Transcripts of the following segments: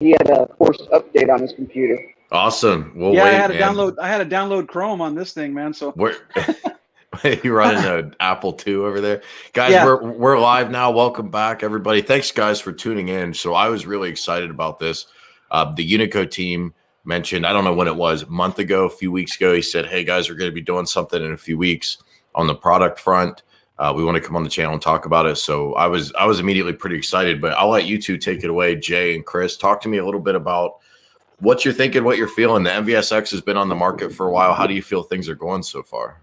he had a forced update on his computer. Awesome. Well, yeah, wait, I had man. to download Chrome on this thing, man. So You running an Apple II over there, guys? Yeah. We're live now. Welcome back, everybody. Thanks, guys, for tuning in. So I was really excited about this. The UNICO team mentioned, I don't know when it was, a month ago, a few weeks ago, he said, "Hey guys, we're going to be doing something in a few weeks on the product front. We want to come on the channel and talk about it." So I was immediately pretty excited. But I'll let you two take it away, Jay and Chris. Talk to me a little bit about what you're thinking, what you're feeling. The MVSX has been on the market for a while. How do you feel things are going so far?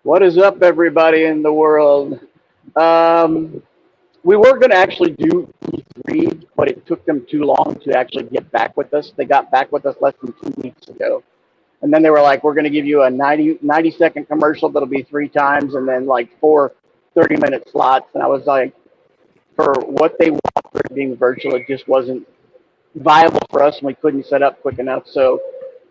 What is up, everybody in the world? We were going to actually do E3, but it took them too long to actually get back with us. They got back with us less than 2 weeks ago. And then they were like, we're going to give you a 90-second commercial that'll be 3 times and then like 4 30-minute slots. And I was like, for what they want for it being virtual, it just wasn't viable for us, and we couldn't set up quick enough. So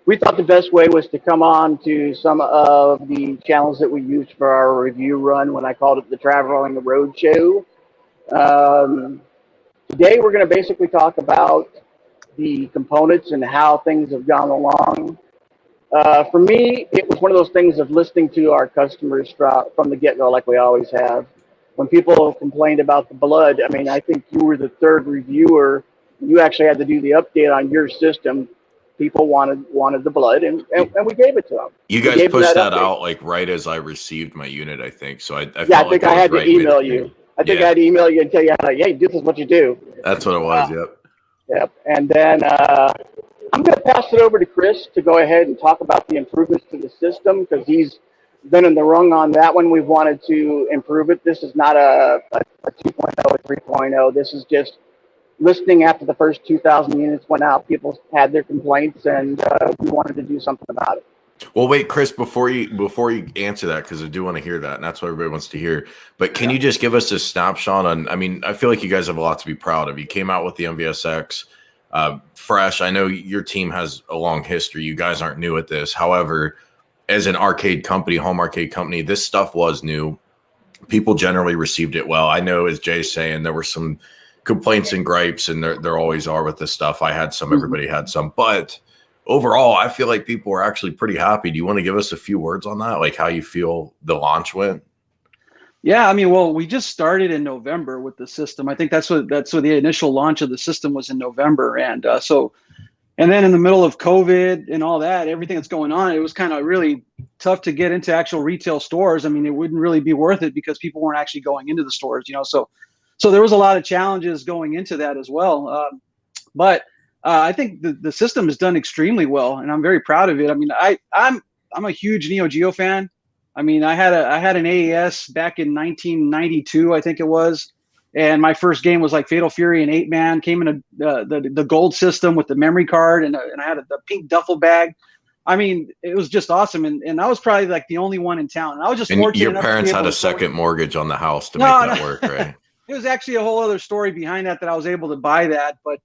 we thought the best way was to come on to some of the channels that we used for our review run when I called it the Traveling the Road Show. Today we're going to basically talk about the components and how things have gone along. For me, it was one of those things of listening to our customers from the get-go, like we always have. When people complained about the blood, I mean, I think you were the 3rd reviewer. You actually had to do the update on your system. People wanted the blood, and we gave it to them. You guys pushed that out like right as I received my unit, I think. So I I think I had to email you. I think I had to email you and tell you, hey, this is what you do. That's what it was. Yep. And then I'm going to pass it over to Chris to go ahead and talk about the improvements to the system, because he's been in the rung on that one. We've wanted to improve it. This is not a 2.0 or 3.0. This is just listening after the first 2,000 units went out. People had their complaints, and we wanted to do something about it. Well, wait, Chris, before you answer that, because I do want to hear that, and that's what everybody wants to hear. But can you just give us a snapshot on? I mean, I feel like you guys have a lot to be proud of. You came out with the MVSX fresh. I know your team has a long history. You guys aren't new at this. However, as an arcade company, home arcade company, this stuff was new. People generally received it well. I know, as Jay's saying, there were some complaints and gripes, and there always are with this stuff. I had some, everybody had some, but overall, I feel like people were actually pretty happy. Do you want to give us a few words on that, like how you feel the launch went? Yeah, I mean, well, we just started in November with the system. I think that's what the initial launch of the system was in November, and and then in the middle of COVID and all that, everything that's going on, it was kind of really tough to get into actual retail stores. I mean, it wouldn't really be worth it because people weren't actually going into the stores, So there was a lot of challenges going into that as well. But I think the system has done extremely well, and I'm very proud of it. I mean, I'm a huge Neo Geo fan. I mean, I had an AES back in 1992, I think it was, and my first game was like Fatal Fury and 8-Man. Came in the gold system with the memory card, and I had the pink duffel bag. I mean, it was just awesome, and I was probably like the only one in town. And I was just fortunate. Your parents had a second mortgage on the house to make that work, right? It was actually a whole other story behind that I was able to buy that, but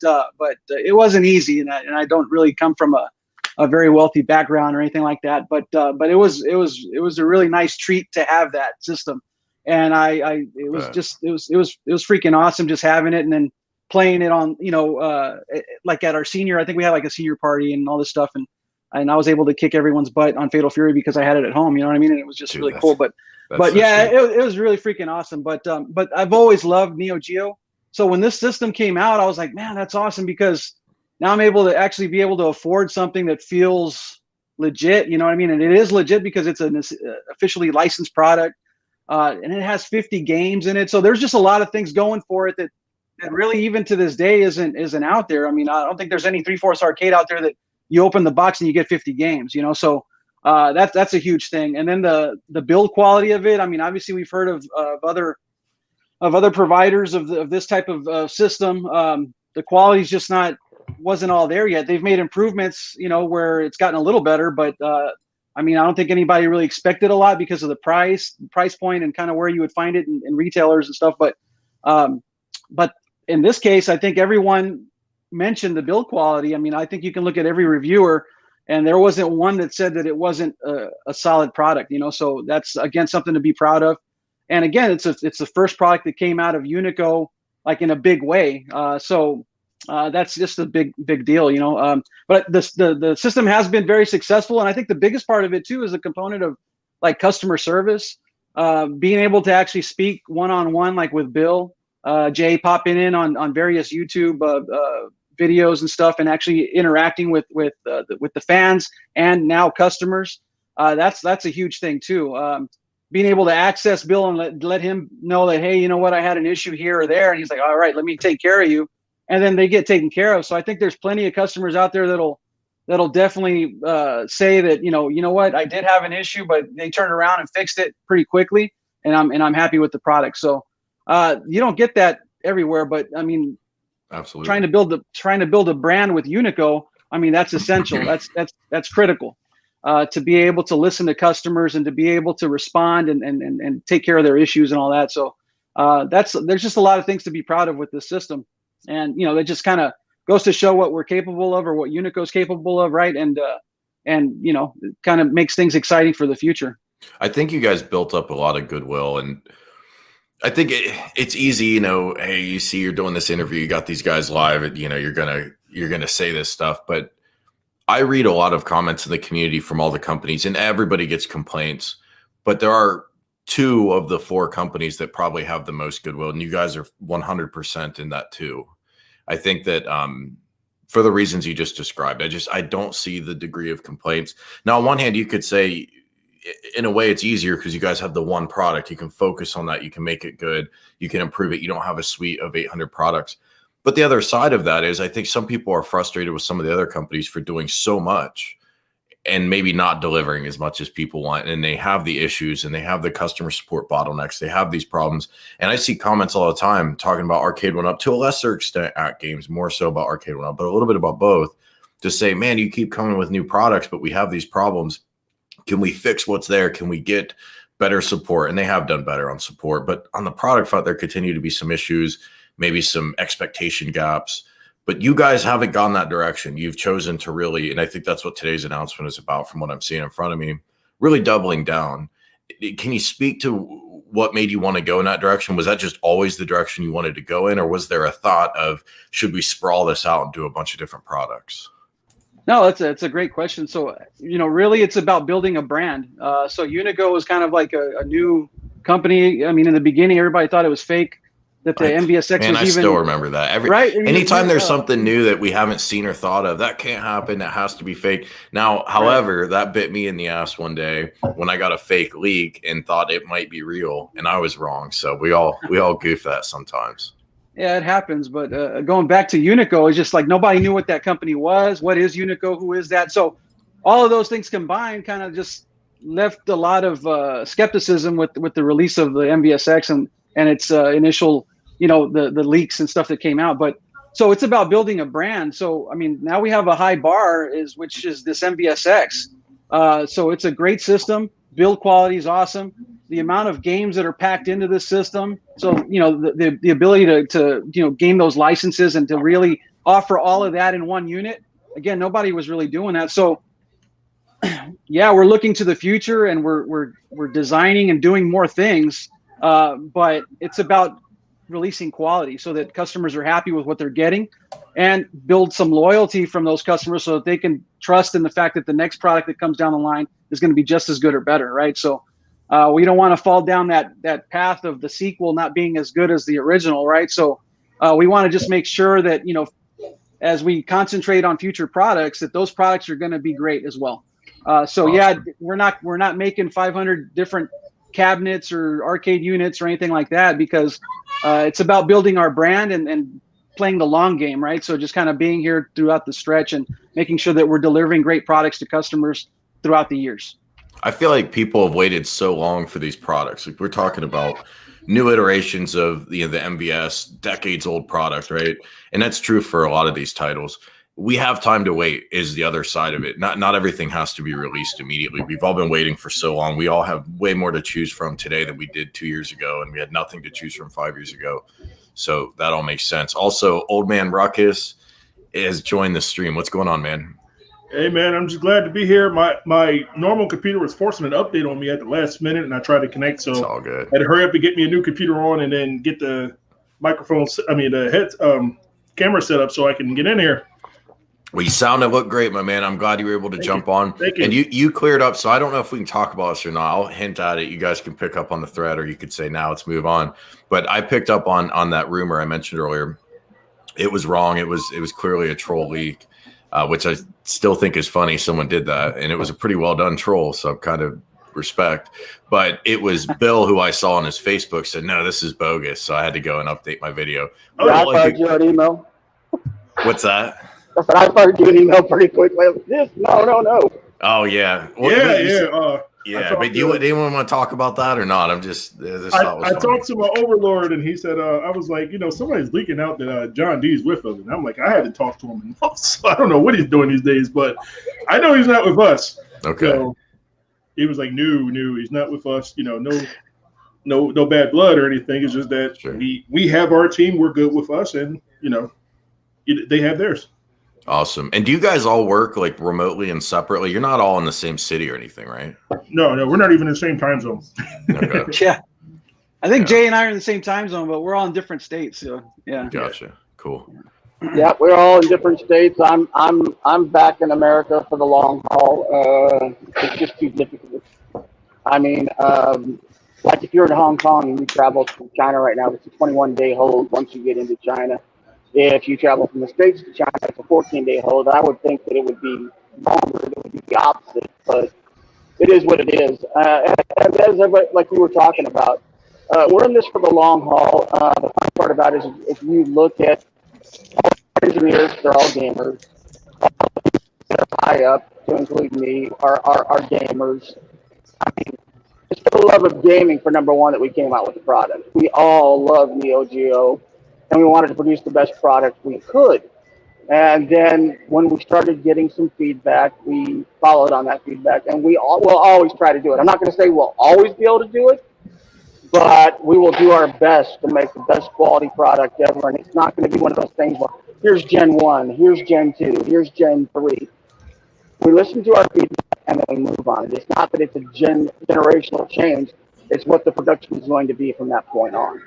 it wasn't easy, and I don't really come from a very wealthy background or anything like that. But it was a really nice treat to have that system, and it was freaking awesome just having it, and then playing it on like at our senior. I think we had like a senior party and all this stuff, and I was able to kick everyone's butt on Fatal Fury because I had it at home. You know what I mean? And it was just really cool. But yeah, it was really freaking awesome. But I've always loved Neo Geo. So when this system came out, I was like, man, that's awesome, because now I'm able to actually be able to afford something that feels legit. You know what I mean? And it is legit because it's an officially licensed product, and it has 50 games in it. So there's just a lot of things going for it that really, even to this day, isn't out there. I mean, I don't think there's any 3/4 arcade out there that you open the box and you get 50 games. So. That's a huge thing. And then the build quality of it. I mean, obviously we've heard of other providers of this type of system. The quality's just wasn't all there yet. They've made improvements, where it's gotten a little better, but I mean, I don't think anybody really expected a lot because of the price point and kind of where you would find it in retailers and stuff. But in this case, I think everyone mentioned the build quality. I mean, I think you can look at every reviewer, and there wasn't one that said that it wasn't a solid product, So that's, again, something to be proud of. And again, it's the first product that came out of UNICO, like in a big way. So that's just a big deal, you know. But the system has been very successful, and I think the biggest part of it too is a component of like customer service, being able to actually speak one-on-one, like with Bill, Jay popping in on various YouTube videos and stuff, and actually interacting with the fans and now customers. That's a huge thing too. Being able to access Bill and let him know that, hey, you know what, I had an issue here or there, and he's like, all right, let me take care of you, and then they get taken care of. So I think there's plenty of customers out there that'll definitely say that, you know what, I did have an issue, but they turned around and fixed it pretty quickly, and I'm happy with the product. So you don't get that everywhere, but I mean, absolutely, trying to build a brand with UNICO, I mean, that's essential. That's critical. To be able to listen to customers and to be able to respond and take care of their issues and all that. So there's just a lot of things to be proud of with this system. And, you know, it just kind of goes to show what we're capable of, or what UNICO is capable of, right? And you know, it kind of makes things exciting for the future. I think you guys built up a lot of goodwill, and I think it's easy, you know, hey, you see you're doing this interview, you got these guys live, and, you know, you're gonna say this stuff, but I read a lot of comments in the community from all the companies, and everybody gets complaints, but there are 2 of the 4 companies that probably have the most goodwill, and you guys are 100% in that too. I think that for the reasons you just described, I don't see the degree of complaints. Now, on one hand, you could say, in a way, it's easier because you guys have the one product. You can focus on that. You can make it good. You can improve it. You don't have a suite of 800 products. But the other side of that is I think some people are frustrated with some of the other companies for doing so much and maybe not delivering as much as people want. And they have the issues, and they have the customer support bottlenecks. They have these problems. And I see comments all the time talking about Arcade 1Up, to a lesser extent at games, more so about Arcade 1Up, but a little bit about both, to say, man, you keep coming with new products, but we have these problems. Can we fix what's there? Can we get better support? And they have done better on support. But on the product front, there continue to be some issues, maybe some expectation gaps, but you guys haven't gone that direction. You've chosen to really, and I think that's what today's announcement is about from what I'm seeing in front of me, really doubling down. Can you speak to what made you want to go in that direction? Was that just always the direction you wanted to go in, or was there a thought of, should we sprawl this out and do a bunch of different products? No, it's a great question. So, you know, really it's about building a brand. So UNICO was kind of like a new company. I mean, in the beginning, everybody thought it was fake, that the MVSX was even. I still remember that. Right? I mean, anytime there's something new that we haven't seen or thought of, that can't happen. That has to be fake. Now, however, that bit me in the ass one day when I got a fake leak and thought it might be real, and I was wrong. So we all goof that sometimes. Yeah, it happens. But going back to UNICO, it's just like nobody knew what that company was. What is UNICO? Who is that? So all of those things combined kind of just left a lot of skepticism with the release of the MVSX and its initial, you know, the leaks and stuff that came out. But so it's about building a brand. So, I mean, now we have a high bar, which is this MVSX. So it's a great system. Build quality is awesome. The amount of games that are packed into this system. So, you know, the ability to you know, gain those licenses and to really offer all of that in one unit. Again, nobody was really doing that. So yeah, we're looking to the future, and we're designing and doing more things. But it's about releasing quality so that customers are happy with what they're getting, and build some loyalty from those customers so that they can trust in the fact that the next product that comes down the line is going to be just as good or better, right? So we don't want to fall down that path of the sequel not being as good as the original, right? So we want to just make sure that, you know, as we concentrate on future products, that those products are going to be great as well. So awesome. Yeah, we're not making 500 different cabinets or arcade units or anything like that, because it's about building our brand and playing the long game, right? So just kind of being here throughout the stretch and making sure that we're delivering great products to customers throughout the years. I feel like people have waited so long for these products. Like, we're talking about new iterations of the MVS, decades old product, right? And that's true for a lot of these titles. We have time to wait is the other side of it. Not everything has to be released immediately. We've all been waiting for so long. We all have way more to choose from today than we did 2 years ago, and we had nothing to choose from 5 years ago. So that all makes sense. Also, old Man Rukus has joined the stream. What's going on, man? Hey, man, I'm just glad to be here. My normal computer was forcing an update on me at the last minute, and I tried to connect. So it's all good. I had to hurry up and get me a new computer on, and then get the microphone. I mean, the camera set up so I can get in here. Well, you sound and look great, my man. I'm glad you were able to jump on. Thank you. And you cleared up, so I don't know if we can talk about this or not. I'll hint at it. You guys can pick up on the thread, or you could say, now let's move on. But I picked up on that rumor I mentioned earlier. It was wrong. It was clearly a troll leak, which I still think is funny. Someone did that, and it was a pretty well done troll. So I'm kind of respect. But it was Bill who I saw on his Facebook said, no, this is bogus. So I had to go and update my video. Yeah, I fired you an email. What's that? But I fired you an email pretty quickly. This, no. Oh yeah, yeah. But do anyone want to talk about that or not? I'm just. I talked to my overlord, and he said, I was like, somebody's leaking out that John D's with us, and I'm like, I had to talk to him in months. So I don't know what he's doing these days, but I know he's not with us. Okay. So he was like, no, he's not with us. No bad blood or anything. It's just that we have our team. We're good with us, and they have theirs. Awesome. And do you guys all work like remotely and separately? You're not all in the same city or anything, right? No, we're not even in the same time zone. Okay. Yeah. I think Jay and I are in the same time zone, but we're all in different states. So yeah. Gotcha. Cool. Yeah, we're all in different states. I'm back in America for the long haul. It's just too difficult. I mean, like if you're in Hong Kong and you travel to China right now, it's a 21-day hold once you get into China. If you travel from the States to China, it's a 14-day hold. I would think that it would be longer. It would be the opposite, but it is what it is. And as like we were talking about, we're in this for the long haul. The fun part about it is if you look at all engineers, they're all gamers. They're high up, to include me, are gamers. I mean, it's for the love of gaming, for number one, that we came out with the product. We all love Neo Geo, and we wanted to produce the best product we could. And then when we started getting some feedback, we followed on that feedback, and we'll always try to do it. I'm not going to say we'll always be able to do it, but we will do our best to make the best quality product ever. And it's not going to be one of those things where here's Gen 1, here's Gen 2, here's Gen 3. We listen to our feedback and then we move on. It's not that it's a generational change. It's what the production is going to be from that point on.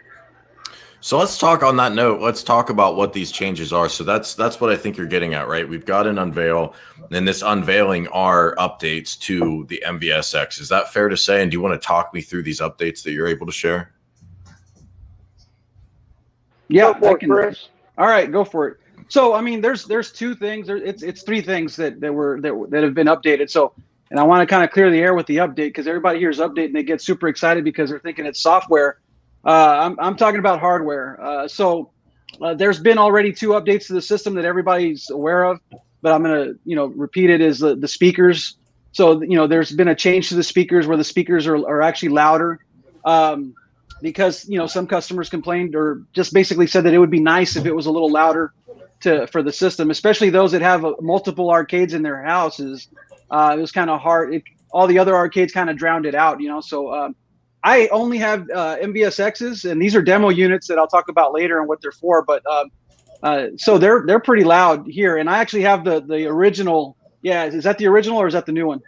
So let's talk on that note. Let's talk about what these changes are. So that's what I think you're getting at, right? We've got an Unveil, and this Unveiling are updates to the MVSX. Is that fair to say? And do you want to talk me through these updates that you're able to share? Yeah, Go for it, Chris. All right, go for it. So I mean, there's two things. It's three things that have been updated. So, and I want to kind of clear the air with the update because everybody hears update and they get super excited because they're thinking it's software. I'm talking about hardware. So there's been already 2 updates to the system that everybody's aware of, but I'm going to, repeat it, is the speakers. So, there's been a change to the speakers where the speakers are actually louder, because, some customers complained or just basically said that it would be nice if it was a little louder for the system, especially those that have multiple arcades in their houses. It was kind of hard. All the other arcades kind of drowned it out, so, I only have MVSXs, and these are demo units that I'll talk about later and what they're for. But so they're pretty loud here, and I actually have the original. Yeah, is that the original or is that the new one?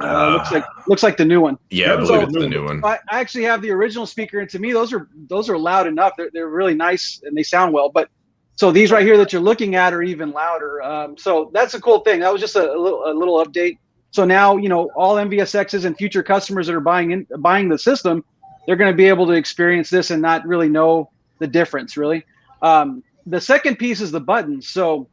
Looks like the new one. Yeah, I believe it's the new one. I actually have the original speaker, and to me, those are loud enough. They're really nice and they sound well. But so these right here that you're looking at are even louder. So that's a cool thing. That was just a little update. So now, all MVSXs and future customers that are buying the system, they're going to be able to experience this and not really know the difference, really. The second piece is the buttons. So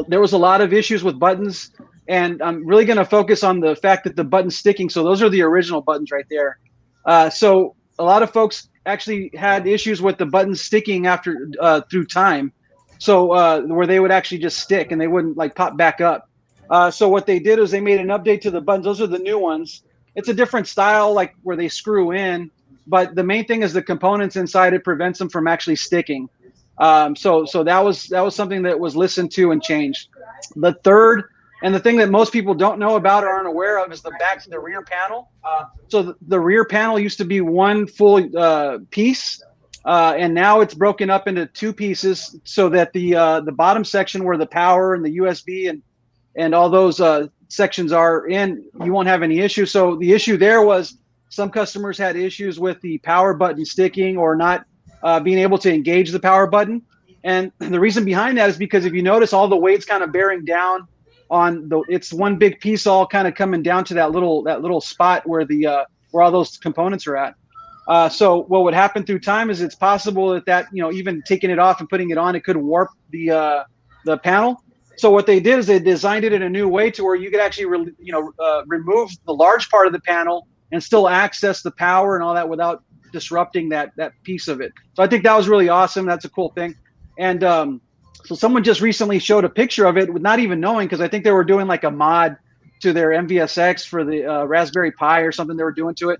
there was a lot of issues with buttons, and I'm really going to focus on the fact that the button's sticking. So those are the original buttons right there. So a lot of folks actually had issues with the buttons sticking after through time. So where they would actually just stick and they wouldn't pop back up. So what they did is they made an update to the buttons. Those are the new ones. It's a different style, where they screw in, but the main thing is the components inside it prevents them from actually sticking. So that was something that was listened to and changed. The third, and the thing that most people don't know about or aren't aware of, is the rear panel. So the rear panel used to be one full piece, and now it's broken up into 2 pieces, so that the bottom section where the power and the USB and all those sections are in, you won't have any issue. So the issue there was some customers had issues with the power button sticking or not being able to engage the power button. And the reason behind that is because if you notice, all the weight's kind of bearing down on it's one big piece all kind of coming down to that little spot where where all those components are at. So what would happen through time is it's possible that even taking it off and putting it on, it could warp the panel. So what they did is they designed it in a new way to where you could actually remove the large part of the panel and still access the power and all that without disrupting that piece of it. So I think that was really awesome. That's a cool thing. And so someone just recently showed a picture of it with not even knowing, because I think they were doing like a mod to their MVSX for the Raspberry Pi or something they were doing to it.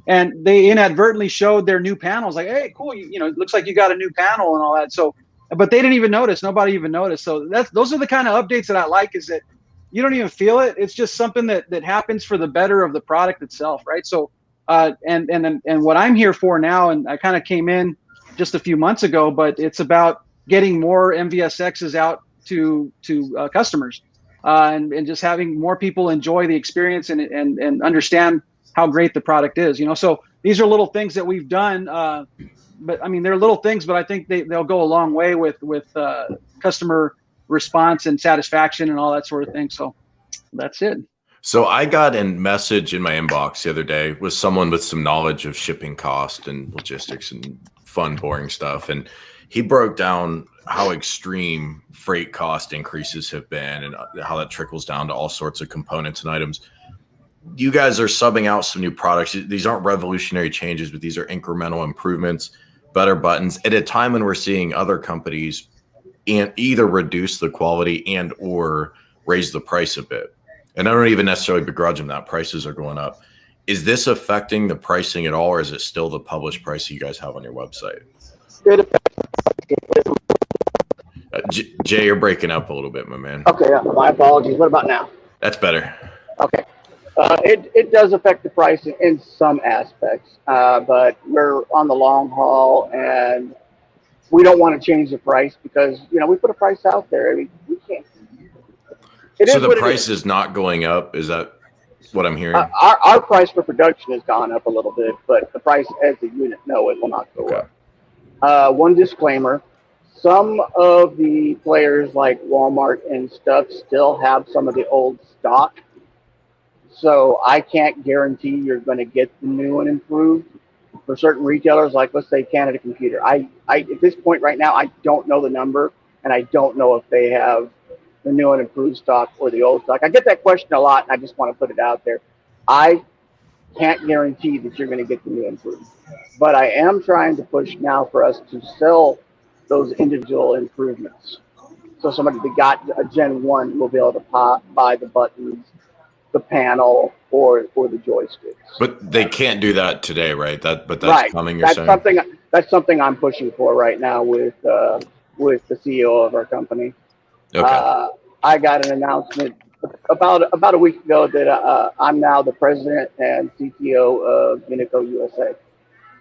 And they inadvertently showed their new panels, like, hey, cool, it looks like you got a new panel and all that. So, but they didn't even notice. Nobody even noticed. So those are the kind of updates that I like, is that you don't even feel it. It's just something that happens for the better of the product itself, right? So, and what I'm here for now, and I kind of came in just a few months ago, but it's about getting more MVSXs out to customers, and just having more people enjoy the experience and understand how great the product is. So these are little things that we've done, but I mean, they're little things, but I think they'll go a long way with customer response and satisfaction and all that sort of thing. So that's it. So I got a message in my inbox the other day with someone with some knowledge of shipping cost and logistics and fun, boring stuff. And he broke down how extreme freight cost increases have been and how that trickles down to all sorts of components and items. You guys are subbing out some new products. These aren't revolutionary changes, but these are incremental improvements, better buttons at a time when we're seeing other companies either reduce the quality and or raise the price a bit. And I don't even necessarily begrudge them that prices are going up. Is this affecting the pricing at all, or is it still the published price you guys have on your website? Jay, you're breaking up a little bit, my man. Okay, my apologies. What about now? That's better. Okay. It does affect the price in some aspects, but we're on the long haul, and we don't want to change the price because, we put a price out there. I mean, we can't. So the price is not going up? Is that what I'm hearing? Our price for production has gone up a little bit, but the price as a unit, no, it will not go up. One disclaimer. Some of the players like Walmart and stuff still have some of the old stock. So I can't guarantee you're going to get the new and improved. For certain retailers, like let's say Canada Computer, I at this point right now, I don't know the number, and I don't know if they have the new and improved stock or the old stock. I get that question a lot, and I just want to put it out there. I can't guarantee that you're going to get the new and improved, but I am trying to push now for us to sell those individual improvements. So somebody that got a Gen 1 will be able to buy the buttons, the panel, or the joysticks. But they can't do that today, right? That's right. Coming. That's something I'm pushing for right now with the CEO of our company. Okay. I got an announcement about a week ago that I'm now the president and CTO of UNICO USA.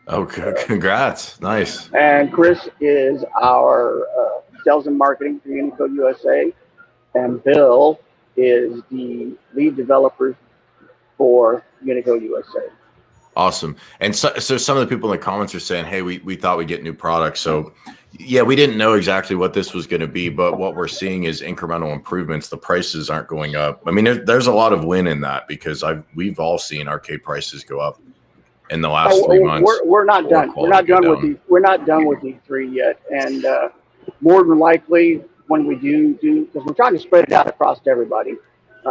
Okay, congrats. Nice. And Chris is our sales and marketing for UNICO USA, and Bill is the lead developer for UNICO USA. Awesome. And so some of the people in the comments are saying, hey, we thought we'd get new products. So yeah, we didn't know exactly what this was going to be, but what we're seeing is incremental improvements. The prices aren't going up. I mean, there's a lot of win in that because we've all seen arcade prices go up in the last 3 months. We're not done. We're not done with E3 yet. And more than likely, when we do, because we're trying to spread it out across everybody,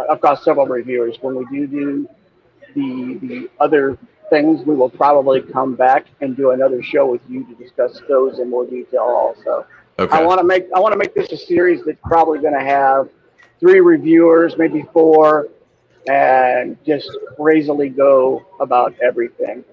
across several reviewers, when we do the other things, we will probably come back and do another show with you to discuss those in more detail also. Okay. I want to make this a series that's probably going to have 3 reviewers, maybe 4, and just crazily go about everything.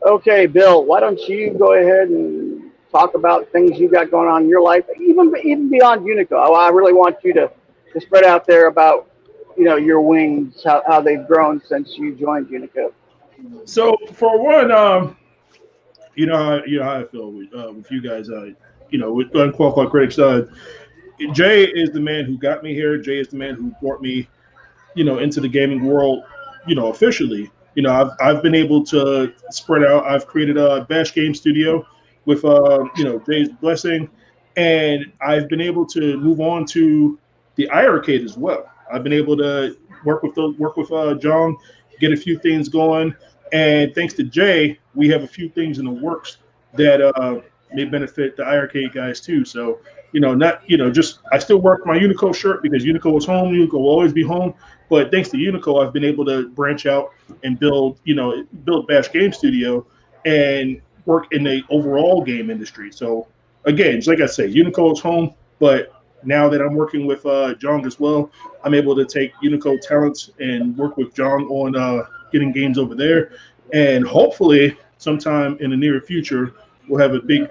Okay, Bill, why don't you go ahead and talk about things you got going on in your life, even beyond UNICO. I really want you to spread out there about, your wings, how they've grown since you joined UNICO. So for one, you know how I feel with you guys. With unqualified critics. Jay is the man who got me here. Jay is the man who brought me, into the gaming world, officially. I've been able to spread out. I've created a Bash Game Studio with, Jay's blessing. And I've been able to move on to the iArcade as well. I've been able to work with John, get a few things going, and thanks to Jay, we have a few things in the works that may benefit the iArcade guys too. So just I still work my Unico shirt because Unico is home. Unico will always be home. But thanks to Unico, I've been able to branch out and build Bash Game Studio and work in the overall game industry. So again, just like I say, Unico is home, but now that I'm working with John as well, I'm able to take Unico talents and work with John on getting games over there. And hopefully sometime in the near future, we'll have a big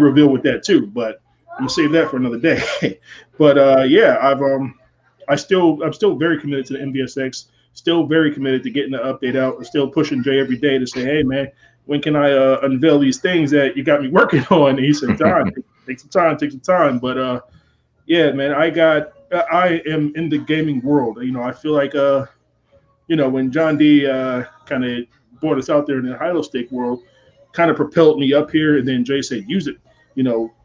reveal with that too. But I'm gonna save that for another day. But I'm still very committed to the MVSX, still very committed to getting the update out. I'm still pushing Jay every day to say, hey man, when can I unveil these things that you got me working on? And he said, Don, take some time. But yeah, man, I am in the gaming world. I feel like when John D kind of brought us out there in the high-low stake world, kind of propelled me up here, and then Jay said, use it.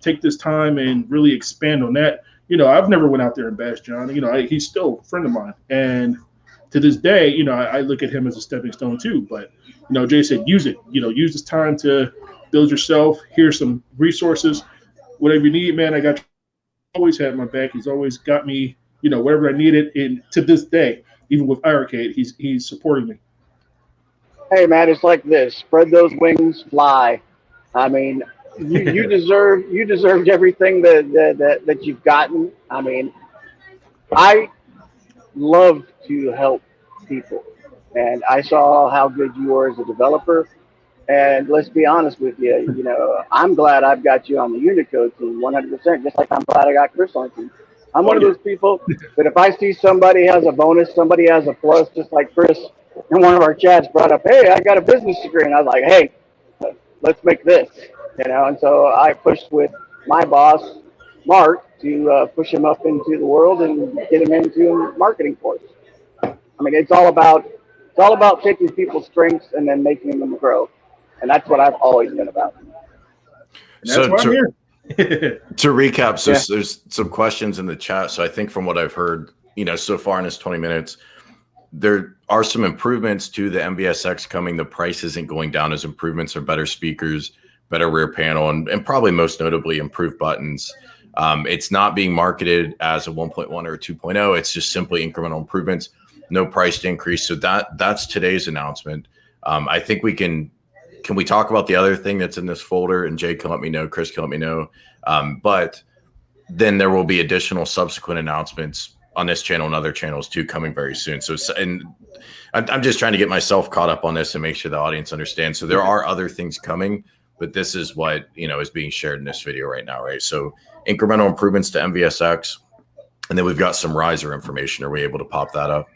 Take this time and really expand on that. I've never went out there and bashed John. He's still a friend of mine, and to this day, I look at him as a stepping stone too. But Jay said, use it. Use this time to build yourself. Here's some resources, whatever you need, man. I got you. Always had my back. He's always got me, whatever I needed. And to this day, even with iArcade, he's supporting me. Hey man, it's like this. Spread those wings, fly. I mean, you deserved everything that you've gotten. I mean, I love to help people, and I saw how good you were as a developer. And let's be honest with you, I'm glad I've got you on the Unico team 100%, just like I'm glad I got Chris on the team. I'm one of those people that if I see somebody has a bonus, somebody has a plus, just like Chris in one of our chats brought up, hey, I got a business degree. And I was like, hey, let's make this, And so I pushed with my boss, Mark, to push him up into the world and get him into marketing for us. I mean, it's all about taking people's strengths and then making them grow. And that's what I've always been about. So to recap, there's some questions in the chat. So I think from what I've heard, so far in this 20 minutes, there are some improvements to the MVSX coming. The price isn't going down as improvements are better speakers, better rear panel, and probably most notably improved buttons. It's not being marketed as a 1.1 or a 2.0. It's just simply incremental improvements, no price increase. So that's today's announcement. I think can we talk about the other thing that's in this folder? And Jay can let me know, Chris can let me know. But then there will be additional subsequent announcements on this channel and other channels too coming very soon. So, and I'm just trying to get myself caught up on this and make sure the audience understands. So there are other things coming, but this is what, is being shared in this video right now, right? So incremental improvements to MVSX, and then we've got some riser information. Are we able to pop that up?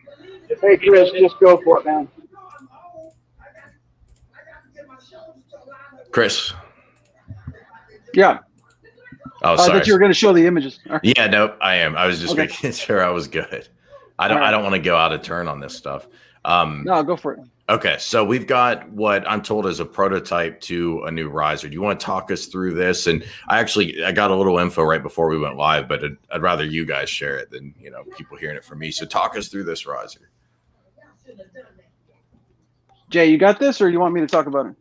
Hey, Chris, just go for it, man. Chris. Yeah. Oh, sorry. I thought you were going to show the images. Right. Yeah, no, I am. I was just making sure I was good. I don't want to go out of turn on this stuff. No, go for it. Okay, so we've got what I'm told is a prototype to a new riser. Do you want to talk us through this? And I got a little info right before we went live, but I'd rather you guys share it than people hearing it from me. So talk us through this riser. Jay, you got this, or you want me to talk about it?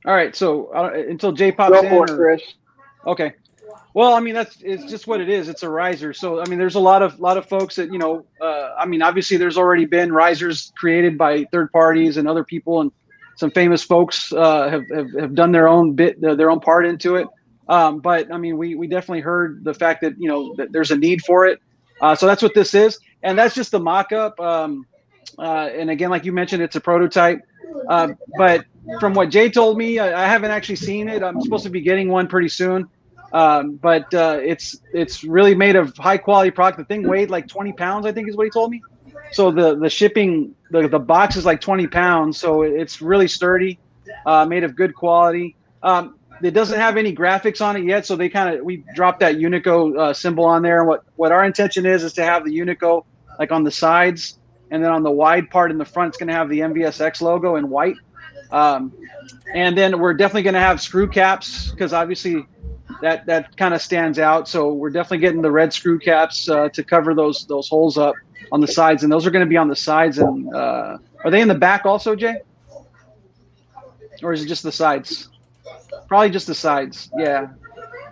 All right, so until Jay pops in. Go for it, Chris. Okay. Well, I mean, it's just what it is. It's a riser. So, I mean, there's a lot of folks that, I mean, obviously there's already been risers created by third parties and other people, and some famous folks have done their own part into it. But I mean, we definitely heard the fact that, that there's a need for it. So that's what this is. And that's just the mock-up. And again, like you mentioned, it's a prototype. But from what Jay told me, I haven't actually seen it. I'm supposed to be getting one pretty soon. But it's really made of high quality product. The thing weighed like 20 pounds, I think is what he told me. So the shipping, the box is like 20 pounds. So it's really sturdy, made of good quality. It doesn't have any graphics on it yet. So we dropped that Unico symbol on there. And what our intention is to have the Unico like on the sides, and then on the wide part in the front, it's going to have the MVSX logo in white. And then we're definitely going to have screw caps because obviously that kind of stands out. So we're definitely getting the red screw caps to cover those holes up on the sides, and those are going to be on the sides. And are they in the back also, Jay? Or is it just the sides? Probably just the sides. Yeah.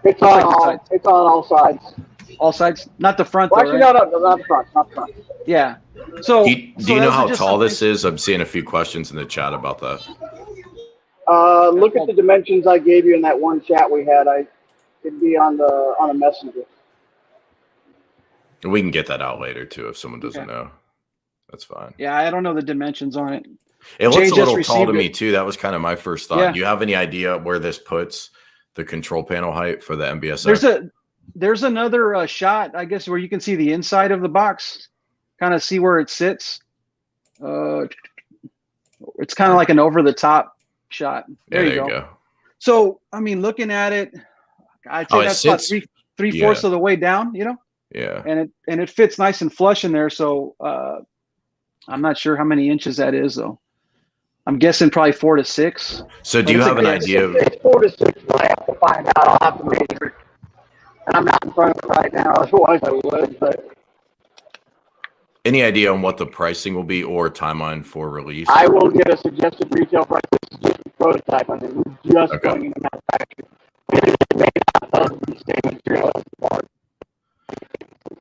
It's on all sides. All sides, not the front. Well, though, actually, right? no, not the front, not the front. Yeah. So Do you know how tall this is? I'm seeing a few questions in the chat about that. Look at the dimensions I gave you in that one chat we had. It'd be on a messenger. And we can get that out later too if someone doesn't know. That's fine. Yeah, I don't know the dimensions on it. It looks a little tall to me too. That was kind of my first thought. Yeah. Do you have any idea where this puts the control panel height for the MVSX? There's another shot, I guess, where you can see the inside of the box, kind of see where it sits. It's kind of like an over the top shot. There you go. So, I mean, looking at it, I'd say that's about three-fourths of the way down, you know? Yeah. And it fits nice and flush in there. So I'm not sure how many inches that is, though. I'm guessing probably 4 to 6. So do you have an idea of it's 4 to 6, but I have to find out. I'll have to measure it. And I'm not in front of it right now. Otherwise I would, but any idea on what the pricing will be or timeline for release? I will get a suggested retail price. This is just a prototype. I mean, we're just going into manufacturing. It may not have the same material as the part.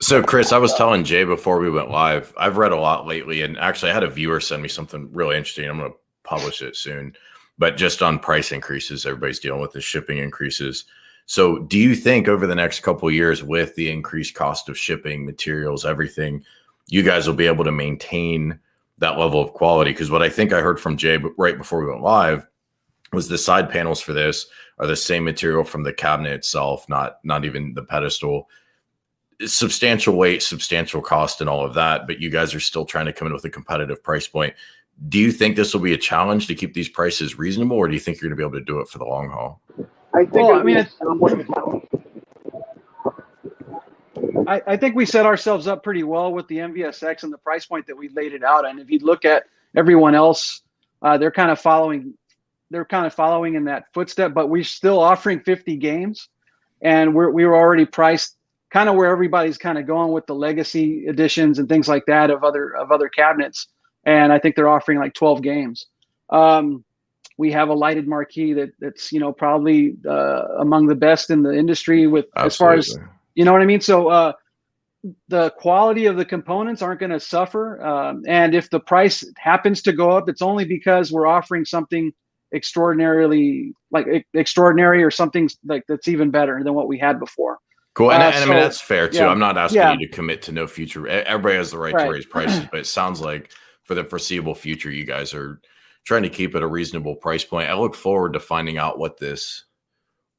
So, Chris, I was telling Jay before we went live, I've read a lot lately, and actually I had a viewer send me something really interesting. I'm going to publish it soon, but just on price increases, everybody's dealing with the shipping increases. So do you think over the next couple of years with the increased cost of shipping, materials, everything, you guys will be able to maintain that level of quality? Because what I think I heard from Jay right before we went live was the side panels for this are the same material from the cabinet itself, not even the pedestal. Substantial weight, substantial cost, and all of that, but you guys are still trying to come in with a competitive price point. Do you think this will be a challenge to keep these prices reasonable, or do you think you're going to be able to do it for the long haul? I think I think we set ourselves up pretty well with the MVSX and the price point that we laid it out. And if you look at everyone else, they're kind of following in that footstep, but we're still offering 50 games, and we were already priced kind of where everybody's kind of going with the legacy editions and things like that of other cabinets. And I think they're offering like 12 games. We have a lighted marquee that's probably among the best in the industry with Absolutely. As far as you know what I mean. So the quality of the components aren't going to suffer. And if the price happens to go up, it's only because we're offering something extraordinary or something like that's even better than what we had before. Cool. And I mean, that's fair too. Yeah, I'm not asking you to commit to no future. Everybody has the right to raise prices, but it sounds like for the foreseeable future, you guys are trying to keep it a reasonable price point. I look forward to finding out what this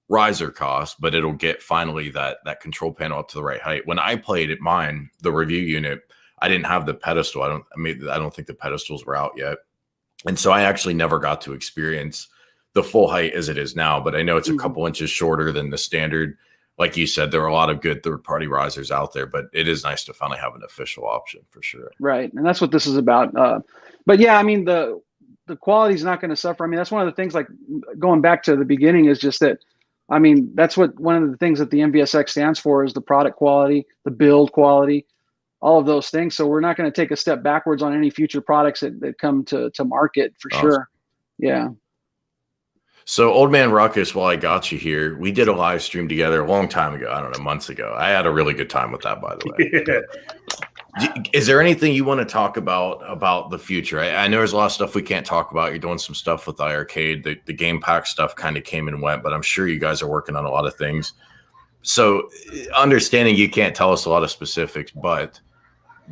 riser costs, but it'll get finally that control panel up to the right height. When I played at mine, the review unit, I didn't have the pedestal. I don't think the pedestals were out yet. And so I actually never got to experience the full height as it is now, but I know it's a couple inches shorter than the standard. Like you said, there are a lot of good third-party risers out there, but it is nice to finally have an official option for sure. Right, and that's what this is about. But yeah, I mean, the quality is not going to suffer. I mean, that's one of the things, like going back to the beginning, is just that, I mean, that's what one of the things that the MVSX stands for is the product quality, the build quality, all of those things. So we're not going to take a step backwards on any future products that come to market for sure. Yeah. So Old Man Ruckus, while I got you here, we did a live stream together a long time ago. I don't know, months ago. I had a really good time with that, by the way. Is there anything you want to talk about the future? I know there's a lot of stuff we can't talk about. You're doing some stuff with iArcade. The game pack stuff kind of came and went, but I'm sure you guys are working on a lot of things. So understanding you can't tell us a lot of specifics, but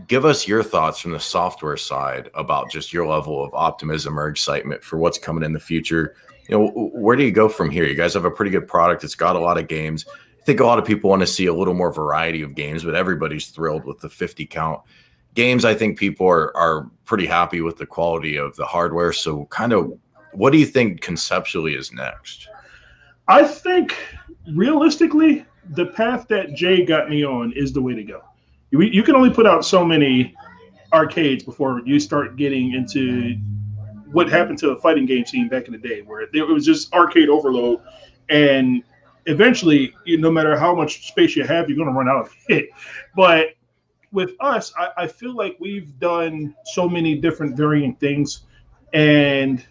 give us your thoughts from the software side about just your level of optimism or excitement for what's coming in the future. You know, where do you go from here? You guys have a pretty good product. It's got a lot of games. I think a lot of people want to see a little more variety of games, but everybody's thrilled with the 50 count games. I think people are pretty happy with the quality of the hardware. So kind of what do you think conceptually is next? I think realistically, the path that Jay got me on is the way to go. You can only put out so many arcades before you start getting into what happened to the fighting game scene back in the day, where it was just arcade overload, and eventually, no matter how much space you have, you're going to run out of it. But with us, I feel like we've done so many different varying things, and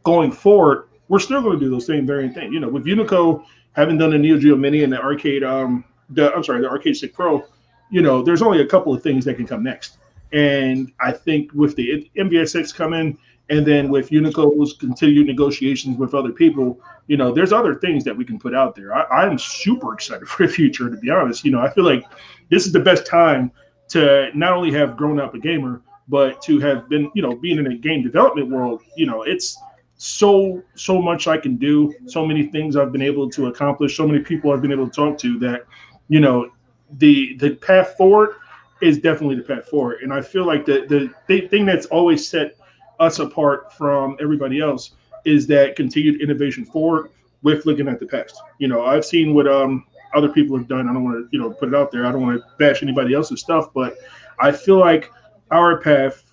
going forward, we're still going to do those same varying things. With Unico having done the Neo Geo Mini and the arcade, the Arcade Stick Pro, there's only a couple of things that can come next. And I think with the MVSX coming, and then with Unico's continued negotiations with other people, there's other things that we can put out there. I'm super excited for the future, to be honest. I feel like this is the best time to not only have grown up a gamer, but to have been, being in a game development world. It's so much I can do, so many things I've been able to accomplish, so many people I've been able to talk to that, the path forward is definitely the path forward. And I feel like the thing that's always set us apart from everybody else is that continued innovation forward with looking at the past. I've seen what other people have done. I don't want to, put it out there. I don't want to bash anybody else's stuff, but I feel like our path,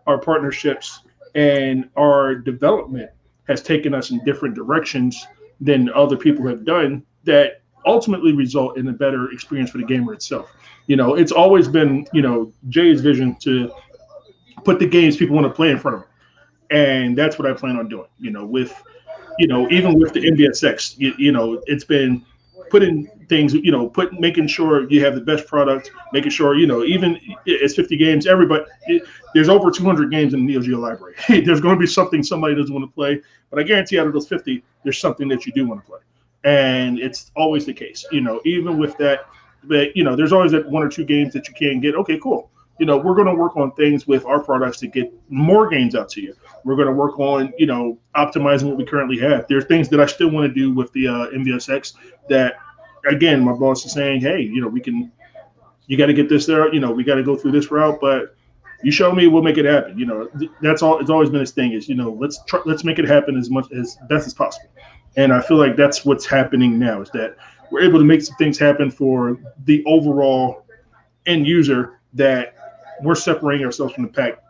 our partnerships, and our development has taken us in different directions than other people have done that ultimately result in a better experience for the gamer itself. It's always been, Jay's vision to put the games people want to play in front of them. And that's what I plan on doing, even with the MVSX, it's been putting things, making sure you have the best product, making sure, even it's 50 games, there's over 200 games in the Neo Geo library. There's going to be something somebody doesn't want to play, but I guarantee out of those 50, there's something that you do want to play. And it's always the case, even with that, but, there's always that one or two games that you can't get. Okay, cool. We're going to work on things with our products to get more games out to you. We're going to work on, optimizing what we currently have. There's things that I still want to do with the MVSX that, again, my boss is saying, hey, you got to get this there. We got to go through this route, but you show me, we'll make it happen. That's all. It's always been his thing is, let's make it happen as best as possible. And I feel like that's what's happening now is that we're able to make some things happen for the overall end user that we're separating ourselves from the pack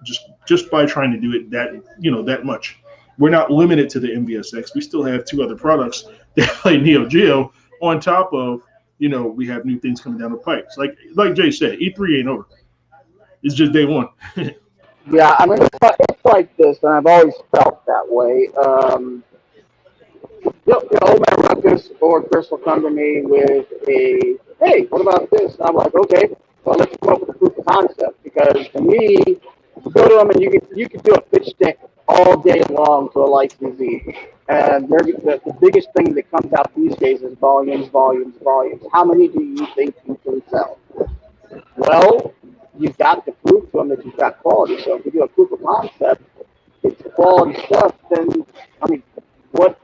just by trying to do it that much. We're not limited to the MVSX. We still have two other products that play Neo Geo on top of, we have new things coming down the pipe. It's like Jay said, E3 ain't over. It's just day one. Yeah, I mean, it's like this, and I've always felt that way. Old Man Rukus or Chris will come to me with a, hey, what about this? And I'm like, okay, well, let's come up with a proof of concept. Because to me, you go to them and you can do a pitch stick all day long to a licensee. And the biggest thing that comes out these days is volumes. How many do you think you can sell? Well, you've got to prove to them that you've got quality. So if you do a proof of concept, it's quality stuff, then, I mean, what?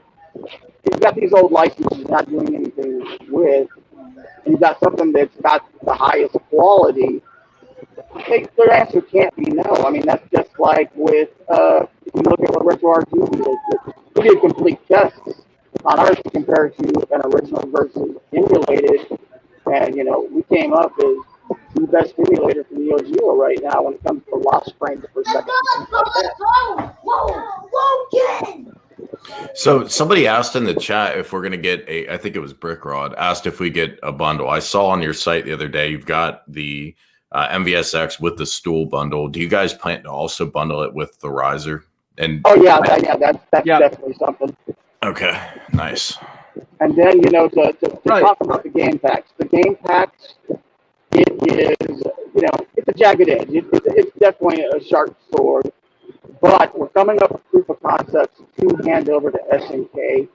You've got these old licenses not doing anything with, and you've got something that's got the highest quality. Their answer can't be no. I mean, that's just like with, if you look at what RetroRG did, we did complete tests on ours compared to an original versus emulated, and, we came up as the best emulator for Neo Geo right now when it comes to lost frames per second. So somebody asked in the chat if we're going to get I think it was Brickrod, asked if we get a bundle. I saw on your site the other day, you've got the MVSX with the stool bundle. Do you guys plan to also bundle it with the riser? And that's definitely something. Okay, nice. And then, to talk about the game packs. The game packs, it is, it's a jagged edge. It's definitely a sharp sword. But we're coming up with proof of concepts to hand over to SNK,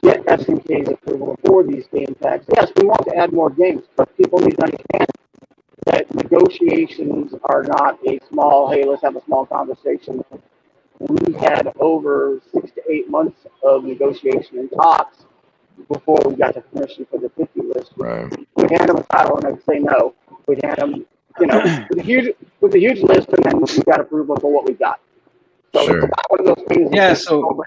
get SNK's approval for these game packs. Yes, we want to add more games, but people need to understand that negotiations are not a small, hey, let's have a small conversation. We had over 6 to 8 months of negotiation and talks before we got the permission for the 50 list. Right. We'd hand them a title and they'd say no. We'd hand them, with a huge list, and then we got approval for what we got. So sure. It's not one of those things. Yeah, so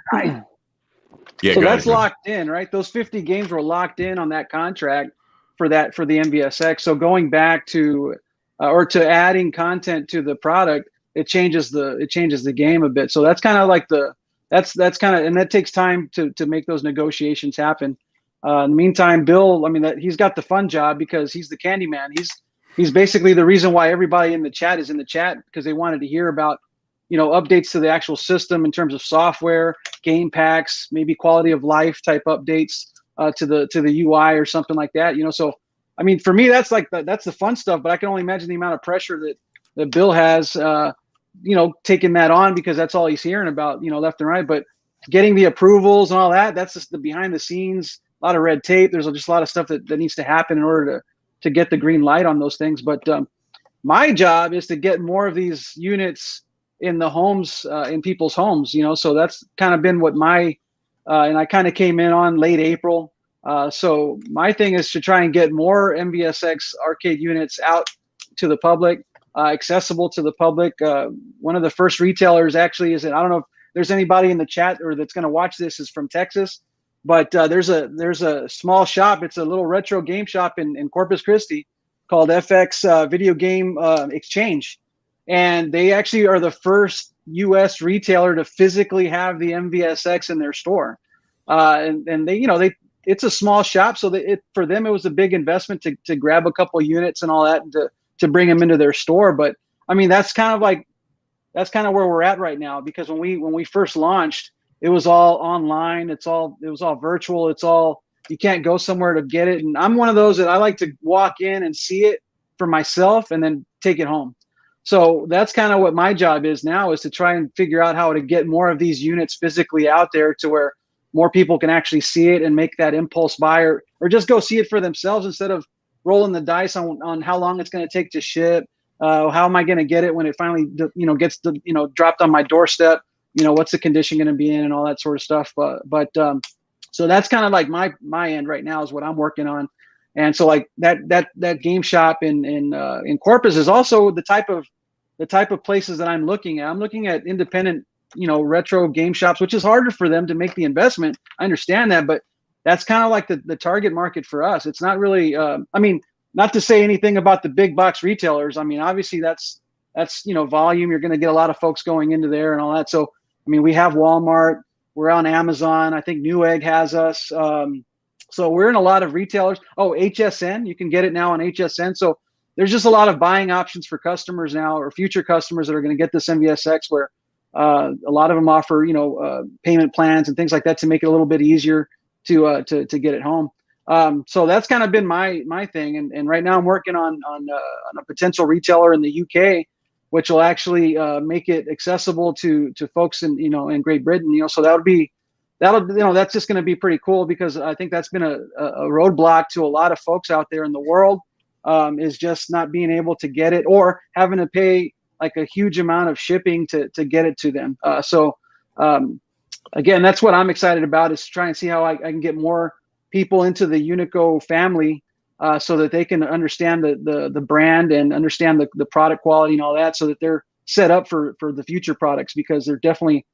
that's locked in, right? Those 50 games were locked in on that contract for the MVSX. So going back to or to adding content to the product, it changes the game a bit. So that's kind of like that's kind of, and that takes time to make those negotiations happen. In the meantime, Bill, I mean, he's got the fun job because he's the candy man. He's basically the reason why everybody in the chat is in the chat, because they wanted to hear about, updates to the actual system in terms of software, game packs, maybe quality of life type updates to the UI or something like that. So I mean, for me, that's the fun stuff. But I can only imagine the amount of pressure that Bill has, taking that on, because that's all he's hearing about, left and right. But getting the approvals and all that, that's just the behind the scenes, a lot of red tape. There's just a lot of stuff that needs to happen in order to get the green light on those things. But my job is to get more of these units in the homes, in people's homes, so that's kind of been what and I kind of came in on late April. So my thing is to try and get more MVSX arcade units out to the public, accessible to the public. One of the first retailers actually I don't know if there's anybody in the chat or that's going to watch this is from Texas, but there's a small shop. It's a little retro game shop in Corpus Christi called FX Video Game Exchange. And they actually are the first U.S. retailer to physically have the MVSX in their store. And they it's a small shop, so for them it was a big investment to grab a couple units and all that, and to bring them into their store. But I mean, that's kind of where we're at right now, because when we first launched, it was all online. It was all virtual. You can't go somewhere to get it. And I'm one of those that I like to walk in and see it for myself and then take it home. So that's kind of what my job is now, is to try and figure out how to get more of these units physically out there to where more people can actually see it and make that impulse buy, or just go see it for themselves instead of rolling the dice on how long it's going to take to ship. How am I going to get it when it finally, gets dropped on my doorstep? What's the condition going to be in and all that sort of stuff. But so that's kind of like my end right now is what I'm working on. And so like that game shop in Corpus is also the type of places that I'm looking at. I'm looking at independent, retro game shops, which is harder for them to make the investment. I understand that, but that's kind of like the target market for us. It's not really, I mean, not to say anything about the big box retailers. I mean, obviously that's volume. You're going to get a lot of folks going into there and all that. So, I mean, we have Walmart, we're on Amazon. I think Newegg has us. So we're in a lot of retailers. Oh, HSN, you can get it now on HSN. So there's just a lot of buying options for customers now, or future customers that are going to get this MVSX, where a lot of them offer, payment plans and things like that to make it a little bit easier to get it home. So that's kind of been my thing. And right now I'm working on a potential retailer in the UK, which will actually make it accessible to folks in Great Britain. So that's just going to be pretty cool, because I think that's been a roadblock to a lot of folks out there in the world, is just not being able to get it, or having to pay like a huge amount of shipping to get it to them. So again, that's what I'm excited about, is to try and see how I can get more people into the UNICO family, so that they can understand the brand and understand the product quality and all that, so that they're set up for the future products, because we're definitely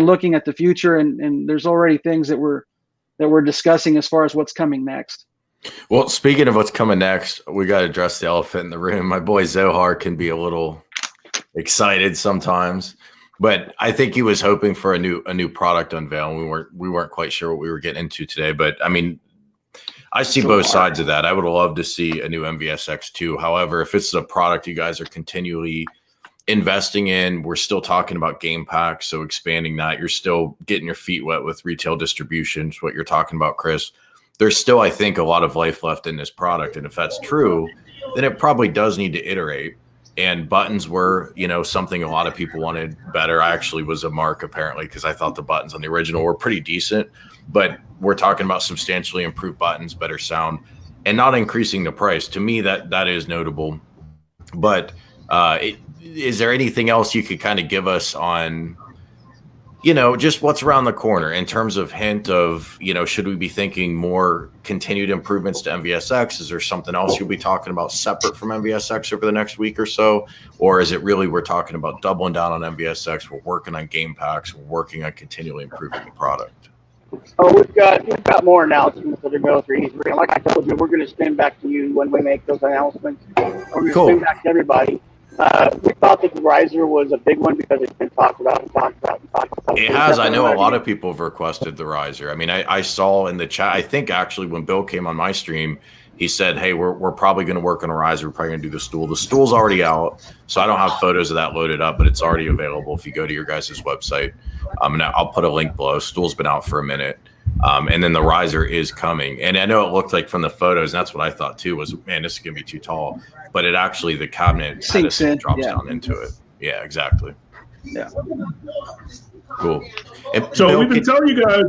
looking at the future, and there's already things that we're discussing as far as what's coming next. Well, speaking of what's coming next, we got to address the elephant in the room. My boy Zohar can be a little excited sometimes, but I think he was hoping for a new product unveil, and we weren't quite sure what we were getting into today. But I mean, I see both sides of that. I would love to see a new MVSX too. However, if it's a product you guys are continually investing in, we're still talking about game packs, so expanding that. You're still getting your feet wet with retail distributions, what you're talking about, Chris. There's still, I think, a lot of life left in this product, and if that's true, then it probably does need to iterate. And buttons were, something a lot of people wanted better. I actually was a mark, apparently, because I thought the buttons on the original were pretty decent, but we're talking about substantially improved buttons, better sound, and not increasing the price. To me, that is notable. But is there anything else you could kind of give us on, just what's around the corner in terms of hint of, should we be thinking more continued improvements to MVSX? Is there something else you'll be talking about separate from MVSX over the next week or so? Or is it really, we're talking about doubling down on MVSX, we're working on game packs, we're working on continually improving the product? Oh, we've got more announcements that are going through E3. And like I told you, we're going to spin back to you when we make those announcements. We're going to spin back to everybody. We thought that the riser was a big one because it's been talked about and talked about and talked about. It has. I know a lot of people have requested the riser. I mean, I saw in the chat, I think actually when Bill came on my stream, he said, hey, we're probably going to work on a riser. We're probably going to do the stool. The stool's already out, so I don't have photos of that loaded up, but it's already available if you go to your guys' website. And I'll put a link below. Stool's been out for a minute. And then the riser is coming. And I know it looked like from the photos, and that's what I thought too, was, man, this is going to be too tall. But it actually, the cabinet sinks in, drops down into it. Yeah, exactly. Yeah. Cool. And So Bill, we've been telling you guys,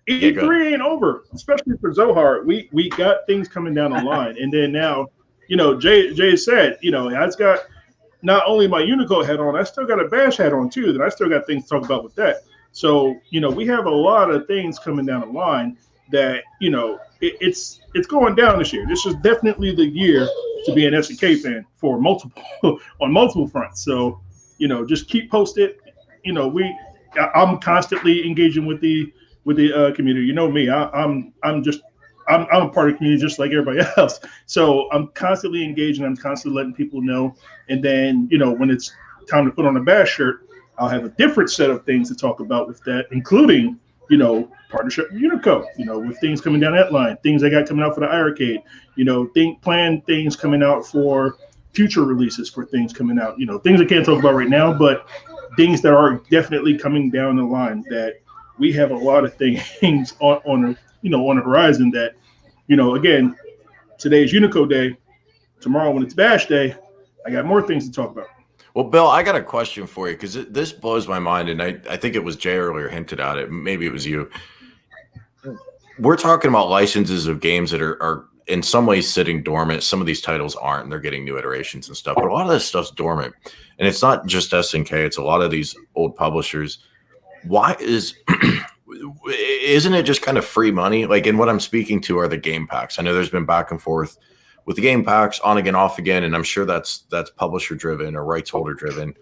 E3 Yeah, ain't over, especially for Zohar. We got things coming down the line, and then now, Jay said, I've got not only my UNICO hat on, I still got a Bash hat on too. That I still got things to talk about with that. So we have a lot of things coming down the line that it's going down this year. This is definitely the year to be an SNK fan for on multiple fronts. So just keep posted. I'm constantly engaging with the community. You know me. I'm a part of the community just like everybody else. So I'm constantly engaging. I'm constantly letting people know. And then when it's time to put on a Bash shirt, I'll have a different set of things to talk about with that, including partnership with UNICO. With things coming down that line, things I got coming out for the iArcade. Plan things coming out for future releases for things coming out. Things I can't talk about right now, but things that are definitely coming down the line that we have a lot of things on the horizon that, again, today's UNICO day. Tomorrow when it's Bash day, I got more things to talk about. Well, Bill, I got a question for you because this blows my mind, and I think it was Jay earlier hinted at it. Maybe it was you. We're talking about licenses of games that are in some ways sitting dormant. Some of these titles aren't, and they're getting new iterations and stuff. But a lot of this stuff's dormant, and it's not just SNK. It's a lot of these old publishers. Why isn't it just kind of free money? Like, and what I'm speaking to are the game packs. I know there's been back and forth with the game packs, on again, off again, and I'm sure that's publisher driven or rights holder driven.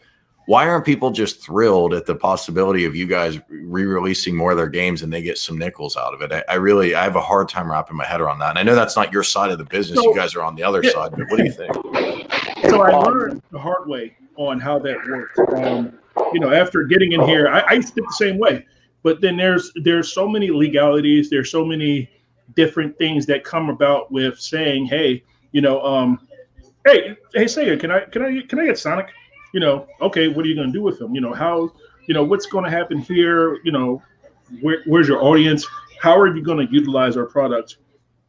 Why aren't people just thrilled at the possibility of you guys re-releasing more of their games and they get some nickels out of it? I have a hard time wrapping my head around that. And I know that's not your side of the business. You guys are on the other side, but what do you think? So I learned the hard way on how that works. After getting in here, I used to think the same way. But then there's so many legalities. There's so many different things that come about with saying, hey, hey Sega, can I get Sonic? Okay, what are you going to do with them? How, what's going to happen here? Where's your audience? How are you going to utilize our product?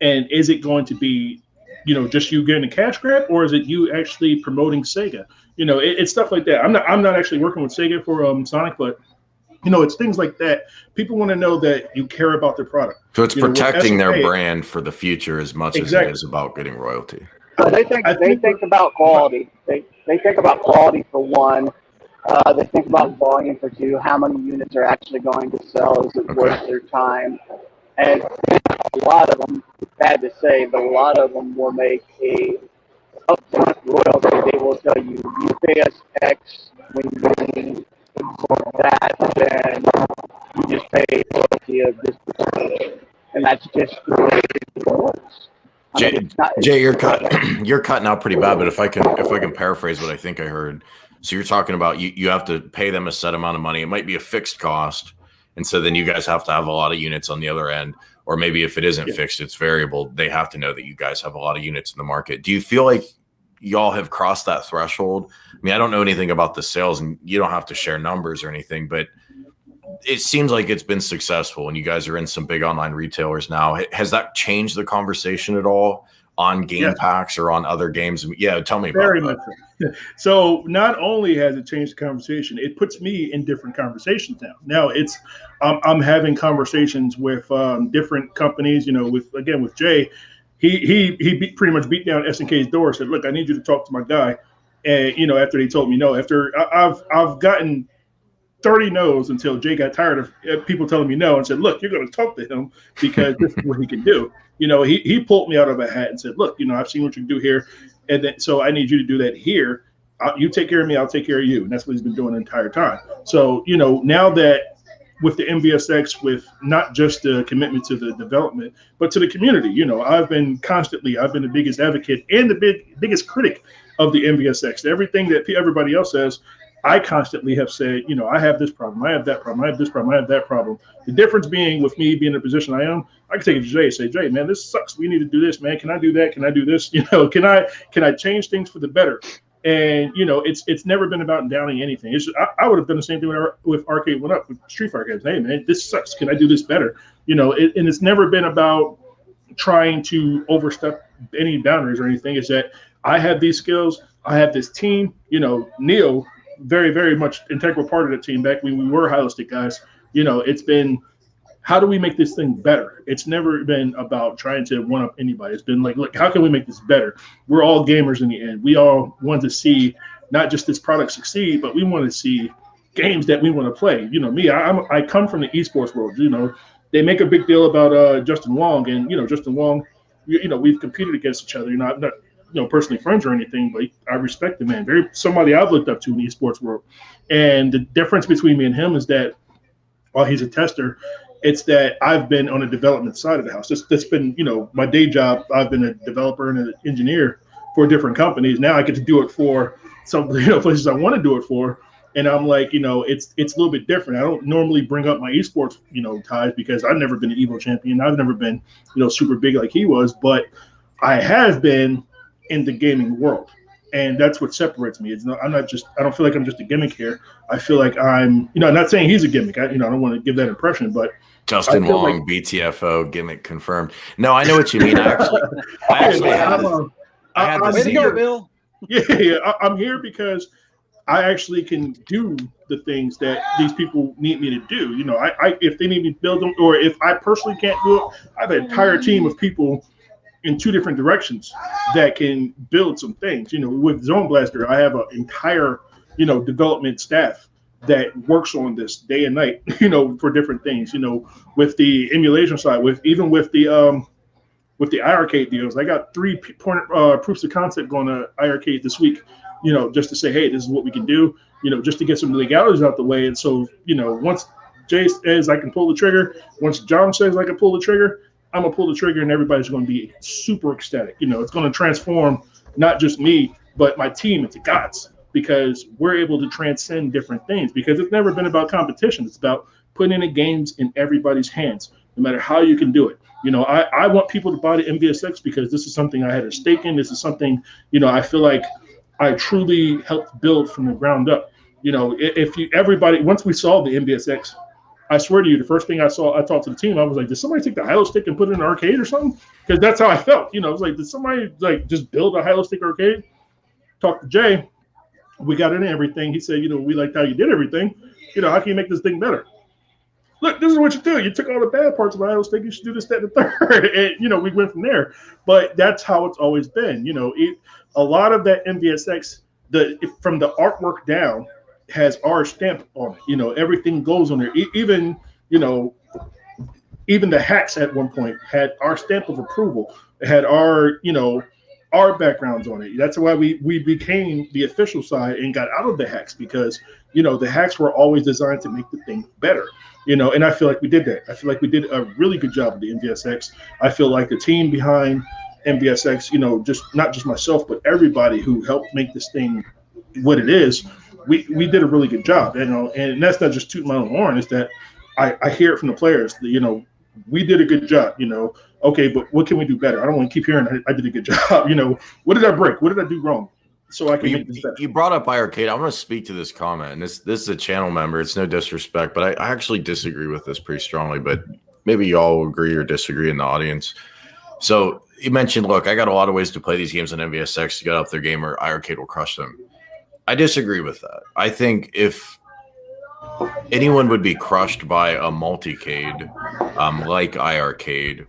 And is it going to be, just you getting a cash grab, or is it you actually promoting Sega? It's stuff like that. I'm not actually working with Sega for Sonic, but it's things like that. People want to know that you care about their product. So it's protecting their brand for the future as much as it is about getting royalty. They think about quality. They think about quality for one. They think about volume for two. How many units are actually going to sell? Is it worth their time? And a lot of them, it's bad to say, but a lot of them will make a upfront royalty. They will tell you, you pay us X when you absorb that, then you just pay royalty of this percentage. And that's just the way it works. Jay, you're cutting out pretty bad, but if I can paraphrase what I think I heard. So you're talking about you have to pay them a set amount of money. It might be a fixed cost. And so then you guys have to have a lot of units on the other end. Or maybe if it isn't fixed, it's variable. They have to know that you guys have a lot of units in the market. Do you feel like y'all have crossed that threshold? I mean, I don't know anything about the sales, and you don't have to share numbers or anything, but it seems like it's been successful, and you guys are in some big online retailers now. Has that changed the conversation at all on game packs or on other games? Yeah, tell me about that. Very much. So not only has it changed the conversation, it puts me in different conversations now. Now it's I'm having conversations with different companies. With Jay, he pretty much beat down SNK's door. Said, "Look, I need you to talk to my guy." And after they told me no, after I've gotten 30 no's until Jay got tired of people telling me no and said, "Look, you're going to talk to him because this is what he can do." He pulled me out of a hat and said, "Look, I've seen what you can do here, and then so I need you to do that here. You take care of me, I'll take care of you." And that's what he's been doing the entire time. So now that with the MVSX, with not just the commitment to the development, but to the community. I've been the biggest advocate and the biggest critic of the MVSX. Everything that everybody else says, I constantly have said, I have this problem, I have that problem, I have this problem, I have that problem. The difference being with me being in the position I am, I can take it to Jay and say, Jay, man, this sucks. We need to do this, man. Can I do that? Can I do this? Can I change things for the better? And it's never been about downing anything. I would have done the same thing with Arcade Went Up with Street Fighter games. Hey man, this sucks. Can I do this better? And it's never been about trying to overstep any boundaries or anything. It's that I have these skills. I have this team. Neo, very very much integral part of the team back when we were holistic guys. It's been, how do we make this thing better? It's never been about trying to one up anybody. It's been like, look, how can we make this better? We're all gamers in the end. We all want to see not just this product succeed, but we want to see games that we want to play. Me, I come from the esports world. They make a big deal about Justin Wong, and Justin Wong, we've competed against each other. I'm not personally friends or anything, but I respect the man. Somebody I've looked up to in the esports world. And the difference between me and him is that while he's a tester, it's that I've been on the development side of the house. That's been, my day job. I've been a developer and an engineer for different companies. Now I get to do it for some, places I want to do it for. And I'm like, it's a little bit different. I don't normally bring up my esports, ties, because I've never been an Evo champion. I've never been, super big like he was, but I have been in the gaming world. And that's what separates me. I don't feel like I'm just a gimmick here. I feel like I'm, not saying he's a gimmick. I don't want to give that impression, but Justin Wong, like, BTFO, gimmick confirmed. No, I know what you mean. I had way to go, Bill. Yeah, I'm here because I actually can do the things that these people need me to do. If they need me to build them, or if I personally can't do it, I have an entire team of people in two different directions that can build some things. With Zone Blaster, I have an entire, development staff that works on this day and night, for different things. With the emulation side, with the iArcade deals, I got 3 proofs of concept going to iArcade this week, just to say, hey, this is what we can do, just to get some legalities out the way. And so, once Jay says I can pull the trigger, once John says I can pull the trigger, I'm going to pull the trigger and everybody's going to be super ecstatic. It's going to transform not just me, but my team into gods, because we're able to transcend different things, because it's never been about competition. It's about putting the games in everybody's hands, no matter how you can do it. I want people to buy the MVSX because this is something I had a stake in. This is something, I feel like I truly helped build from the ground up. Once we solved the MVSX, I swear to you, the first thing I talked to the team, I was like, did somebody take the Hilo stick and put it in an arcade or something? Because that's how I felt. It was like, did somebody just build a Hilo stick arcade? Talked to Jay. We got into everything. He said, we liked how you did everything. How can you make this thing better? Look, this is what you do. You took all the bad parts of the Hilo stick. You should do this, that, and the third. And, we went from there. But that's how it's always been. A lot of that MVSX, from the artwork down, has our stamp on it. Everything goes on there. Even the hacks at one point had our stamp of approval. It had our backgrounds on it. That's why we became the official side and got out of the hacks, because the hacks were always designed to make the thing better. And I feel like we did that. I feel like we did a really good job of the MVSX. I feel like the team behind MVSX, just not just myself, but everybody who helped make this thing what it is, we did a really good job, and that's not just tooting my own horn. It's that I hear it from the players. We did a good job. Okay, but what can we do better? I don't want to keep hearing I did a good job. What did I break? What did I do wrong? So I can make this better. You brought up iArcade. I'm going to speak to this comment, and this is a channel member. It's no disrespect, but I actually disagree with this pretty strongly. But maybe y'all will agree or disagree in the audience. So you mentioned, look, I got a lot of ways to play these games on MVSX to get up their game, or iArcade will crush them. I disagree with that. I think if anyone would be crushed by a multicade like iArcade,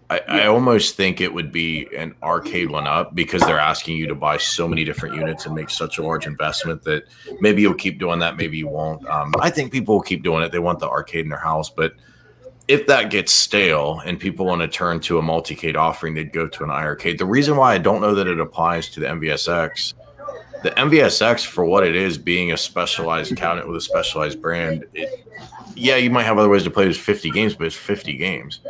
I almost think it would be an Arcade One Up, because they're asking you to buy so many different units and make such a large investment that maybe you'll keep doing that, maybe you won't. I think people will keep doing it. They want the arcade in their house, but if that gets stale and people want to turn to a multicade offering, they'd go to an iArcade. The reason why I don't know that it applies to the MVSX the MVSX, for what it is, being a specialized cabinet with a specialized brand, yeah, you might have other ways to play. There's 50 games, but it's 50 games.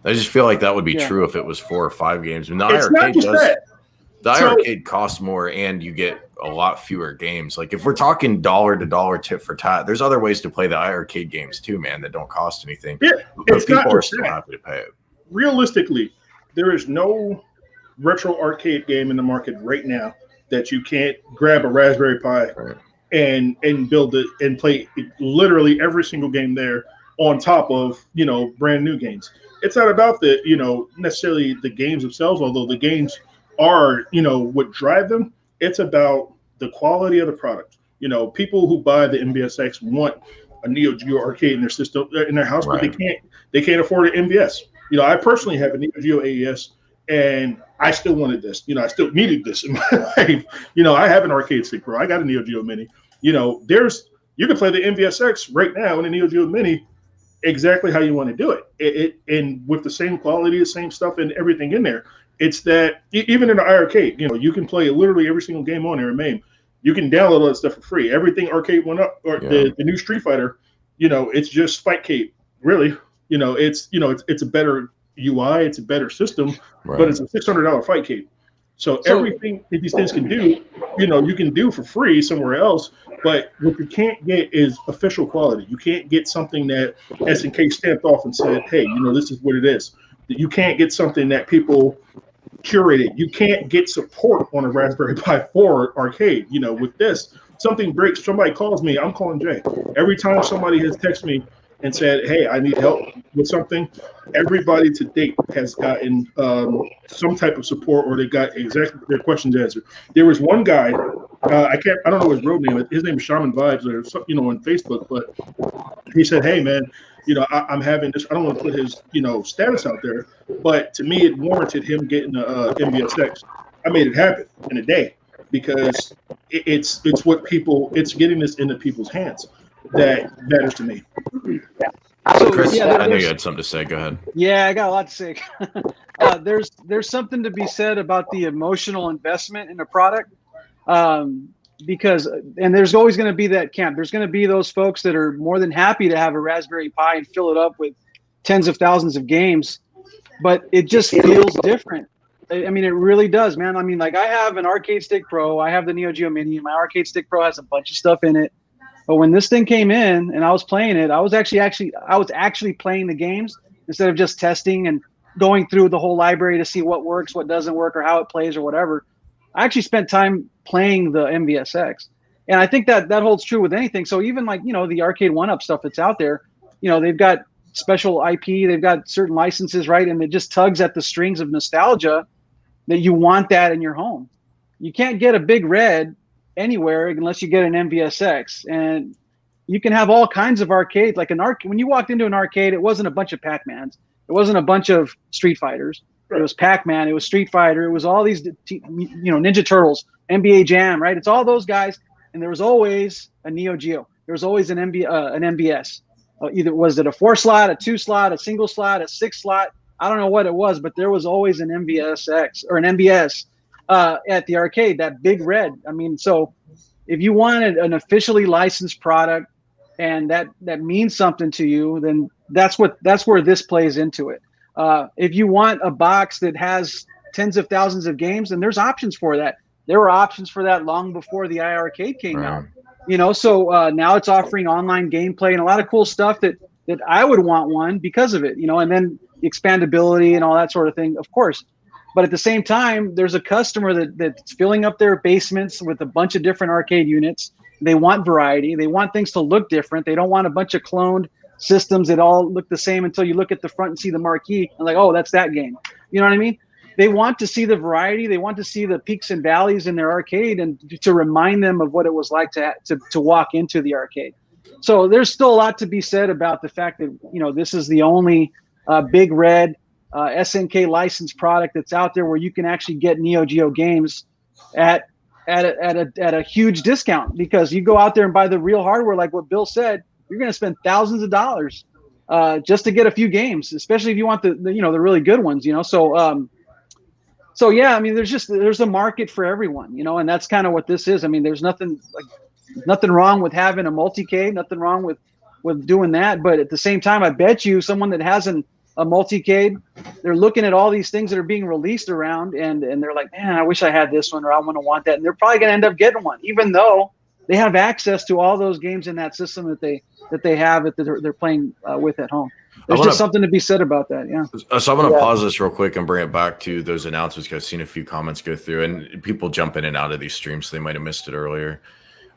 I just feel like that would be true if it was 4 or 5 games. And the iArcade costs more, and you get a lot fewer games. Like if we're talking dollar to dollar tit for tat, there's other ways to play the iArcade games too, man, that don't cost anything. Yeah, but people are still happy to pay it. Realistically, there is no retro arcade game in the market right now that you can't grab a Raspberry Pi and build it and play literally every single game there on top of, you know, brand new games. It's not about the, you know, necessarily the games themselves, although the games are, you know, what drive them. It's about the quality of the product. You know, people who buy the MVSX want a Neo Geo arcade in their system, in their house, but they can't afford an MVS. You know, I personally have a Neo Geo AES, and I still wanted this. You know, I still needed this in my life. You know, I have an arcade stick, bro. I got a Neo Geo Mini. You know, you can play the MVSX right now in a Neo Geo Mini exactly how you want to do it. And with the same quality, the same stuff, and everything in there. It's that even in the iArcade, you know, you can play literally every single game on there in MAME. You can download all that stuff for free. Everything arcade went up, or the new Street Fighter, you know, it's just Fightcade. Really, you know, it's a better UI, it's a better system, but it's a $600 Fightcade. So everything that these things can do, you know, you can do for free somewhere else. But what you can't get is official quality. You can't get something that SNK stamped off and said, hey, you know, this is what it is. You can't get something that people curated. You can't get support on a Raspberry Pi 4 arcade. You know, with this, something breaks, somebody calls me, I'm calling Jay. Every time somebody has texted me and said, hey, I need help with something, everybody to date has gotten some type of support, or they got exactly their questions answered. There was one guy, I don't know his real name. His name is Shaman Vibes, or something, you know, on Facebook, but he said, hey, man, you know, I'm having this. I don't want to put his, you know, status out there, but to me, it warranted him getting a MVSX. I made it happen in a day because it's what people, it's getting this into people's hands that matters to me. So, Chris, I know you had something to say. Go ahead. Yeah, I got a lot to say. There's something to be said about the emotional investment in a product. Because, and there's always going to be that camp. There's going to be those folks that are more than happy to have a Raspberry Pi and fill it up with tens of thousands of games, but it just feels different. I mean, it really does, man. I mean, like I have an Arcade Stick Pro, I have the Neo Geo Mini, and my Arcade Stick Pro has a bunch of stuff in it. But when this thing came in and I was playing it, I was actually playing the games instead of just testing and going through the whole library to see what works, what doesn't work, or how it plays or whatever. I actually spent time playing the MVSX. And I think that holds true with anything. So even like, you know, the Arcade 1-Up stuff that's out there, you know, they've got special IP, they've got certain licenses, right? And it just tugs at the strings of nostalgia that you want that in your home. You can't get a Big Red anywhere unless you get an MVSX. And you can have all kinds of arcades. Like when you walked into an arcade, it wasn't a bunch of Pac-Mans. It wasn't a bunch of Street Fighters. It was Pac-Man. It was Street Fighter. It was all these, you know, Ninja Turtles, NBA Jam, right? It's all those guys. And there was always a Neo Geo. There was always an MVS. Either was it a 4-slot, a 2-slot, a single slot, a 6-slot? I don't know what it was, but there was always an MVSX or an MVS at the arcade, that Big Red. I mean, so if you wanted an officially licensed product and that means something to you, then that's where this plays into it. If you want a box that has tens of thousands of games, then there's options for that. There were options for that long before the iArcade came out. You know, so now it's offering online gameplay and a lot of cool stuff that I would want one because of it, you know, and then expandability and all that sort of thing, of course. But at the same time, there's a customer that's filling up their basements with a bunch of different arcade units. They want variety. They want things to look different. They don't want a bunch of cloned systems that all look the same until you look at the front and see the marquee and like, oh, that's that game. You know what I mean? They want to see the variety. They want to see the peaks and valleys in their arcade and to remind them of what it was like to walk into the arcade. So there's still a lot to be said about the fact that, you know, this is the only Big Red SNK licensed product that's out there where you can actually get Neo Geo games at a huge discount, because you go out there and buy the real hardware, like what Bill said, you're going to spend thousands of dollars just to get a few games, especially if you want the really good ones, you know. So So yeah, I mean, there's a market for everyone, you know, and that's kind of what this is. I mean, there's nothing wrong with having a multi-K, nothing wrong with doing that. But at the same time, I bet you someone that has a multi-K, they're looking at all these things that are being released around, and they're like, man, I wish I had this one, or I want that, and they're probably gonna end up getting one, even though they have access to all those games in that system that they have that they're playing with at home. There's just something to be said about that. Yeah. So I'm going to pause this real quick and bring it back to those announcements, because I've seen a few comments go through, and people jump in and out of these streams, so they might have missed it earlier.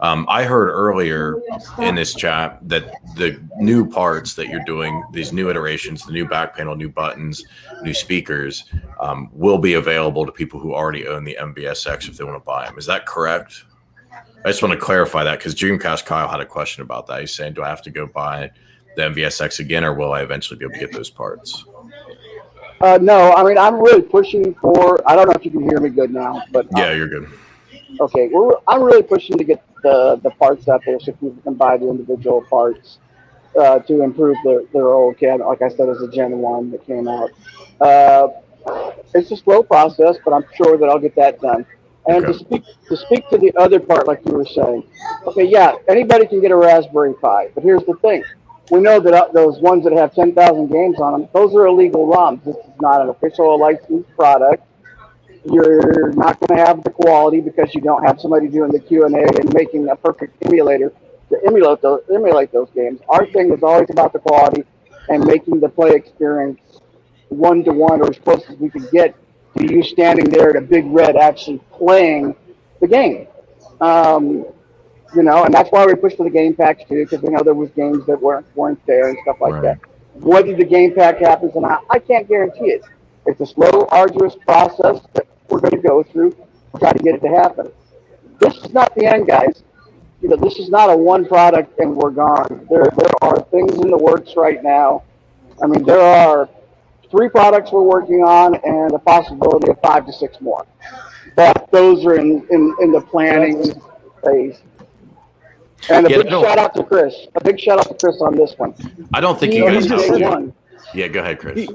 I heard earlier in this chat that the new parts that you're doing, these new iterations, the new back panel, new buttons, new speakers, will be available to people who already own the MVSX if they want to buy them. Is that correct? I just want to clarify that, because Dreamcast Kyle had a question about that. He's saying, do I have to go buy the MVSX again, or will I eventually be able to get those parts? No, I mean, I'm really pushing for, I don't know if you can hear me good now, but yeah, you're good. Okay, I'm really pushing to get the parts out there so people can buy the individual parts to improve their old cabinet. Like I said, it's a Gen 1 that came out. It's a slow process, but I'm sure that I'll get that done. And Okay. to speak to the other part, like you were saying, okay, yeah, anybody can get a Raspberry Pi, but here's the thing. We know that those ones that have 10,000 games on them, those are illegal ROMs. This is not an official licensed product. You're not going to have the quality because you don't have somebody doing the Q&A and making a perfect emulator to emulate those games. Our thing is always about the quality and making the play experience one-to-one, or as close as we could get to you standing there at a big red actually playing the game. You know, and that's why we pushed for the game packs too, because we know there was games that weren't there and stuff like that. Whether the game pack happens or not, I can't guarantee it. It's a slow, arduous process that we're going to go through to try to get it to happen. This is not the end, guys. You know, this is not a one product and we're gone. There are things in the works right now. I mean, there are 3 products we're working on and a possibility of 5 to 6 more. But those are in the planning phase. And a big shout out to Chris. A big shout out to Chris on this one. I don't think you guys know. Yeah, go ahead, Chris.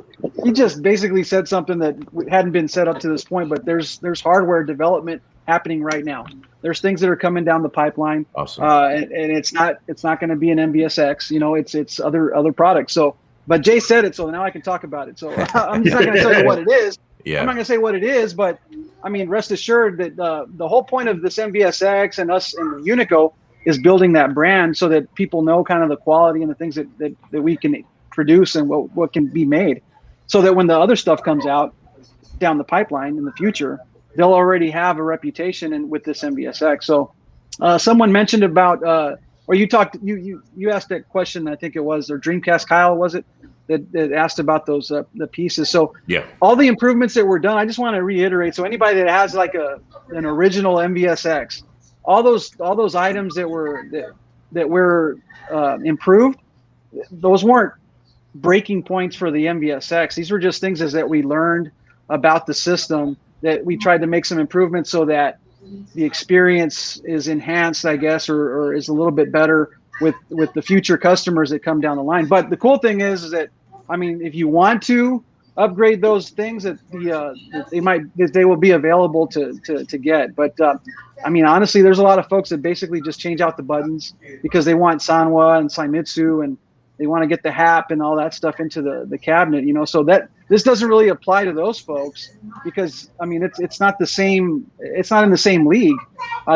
He just basically said something that hadn't been said up to this point, but there's hardware development happening right now. There's things that are coming down the pipeline. Awesome. And it's not going to be an MVSX. You know, it's other products. So, but Jay said it, so now I can talk about it. So I'm just not going to tell you what it is. Yeah. I'm not going to say what it is, but I mean, rest assured that the whole point of this MVSX and us and UNICO is building that brand so that people know kind of the quality and the things that we can produce and what can be made, so that when the other stuff comes out down the pipeline in the future, they'll already have a reputation with this MVSX. So someone mentioned about or you asked that question, I think it was, or Dreamcast Kyle, was it, that asked about those the pieces. So yeah, all the improvements that were done, I just want to reiterate, so anybody that has like an original MVSX, all those items that were improved, those weren't breaking points for the MVSX. These were just things that we learned about the system, that we tried to make some improvements so that the experience is enhanced, I guess, or is a little bit better with the future customers that come down the line. But the cool thing is that, I mean, if you want to upgrade those things, that they will be available to get. But I mean, honestly, there's a lot of folks that basically just change out the buttons because they want Sanwa and Saimitsu, and they want to get the HAP and all that stuff into the cabinet, you know. So that this doesn't really apply to those folks, because I mean, it's not the same. It's not in the same league.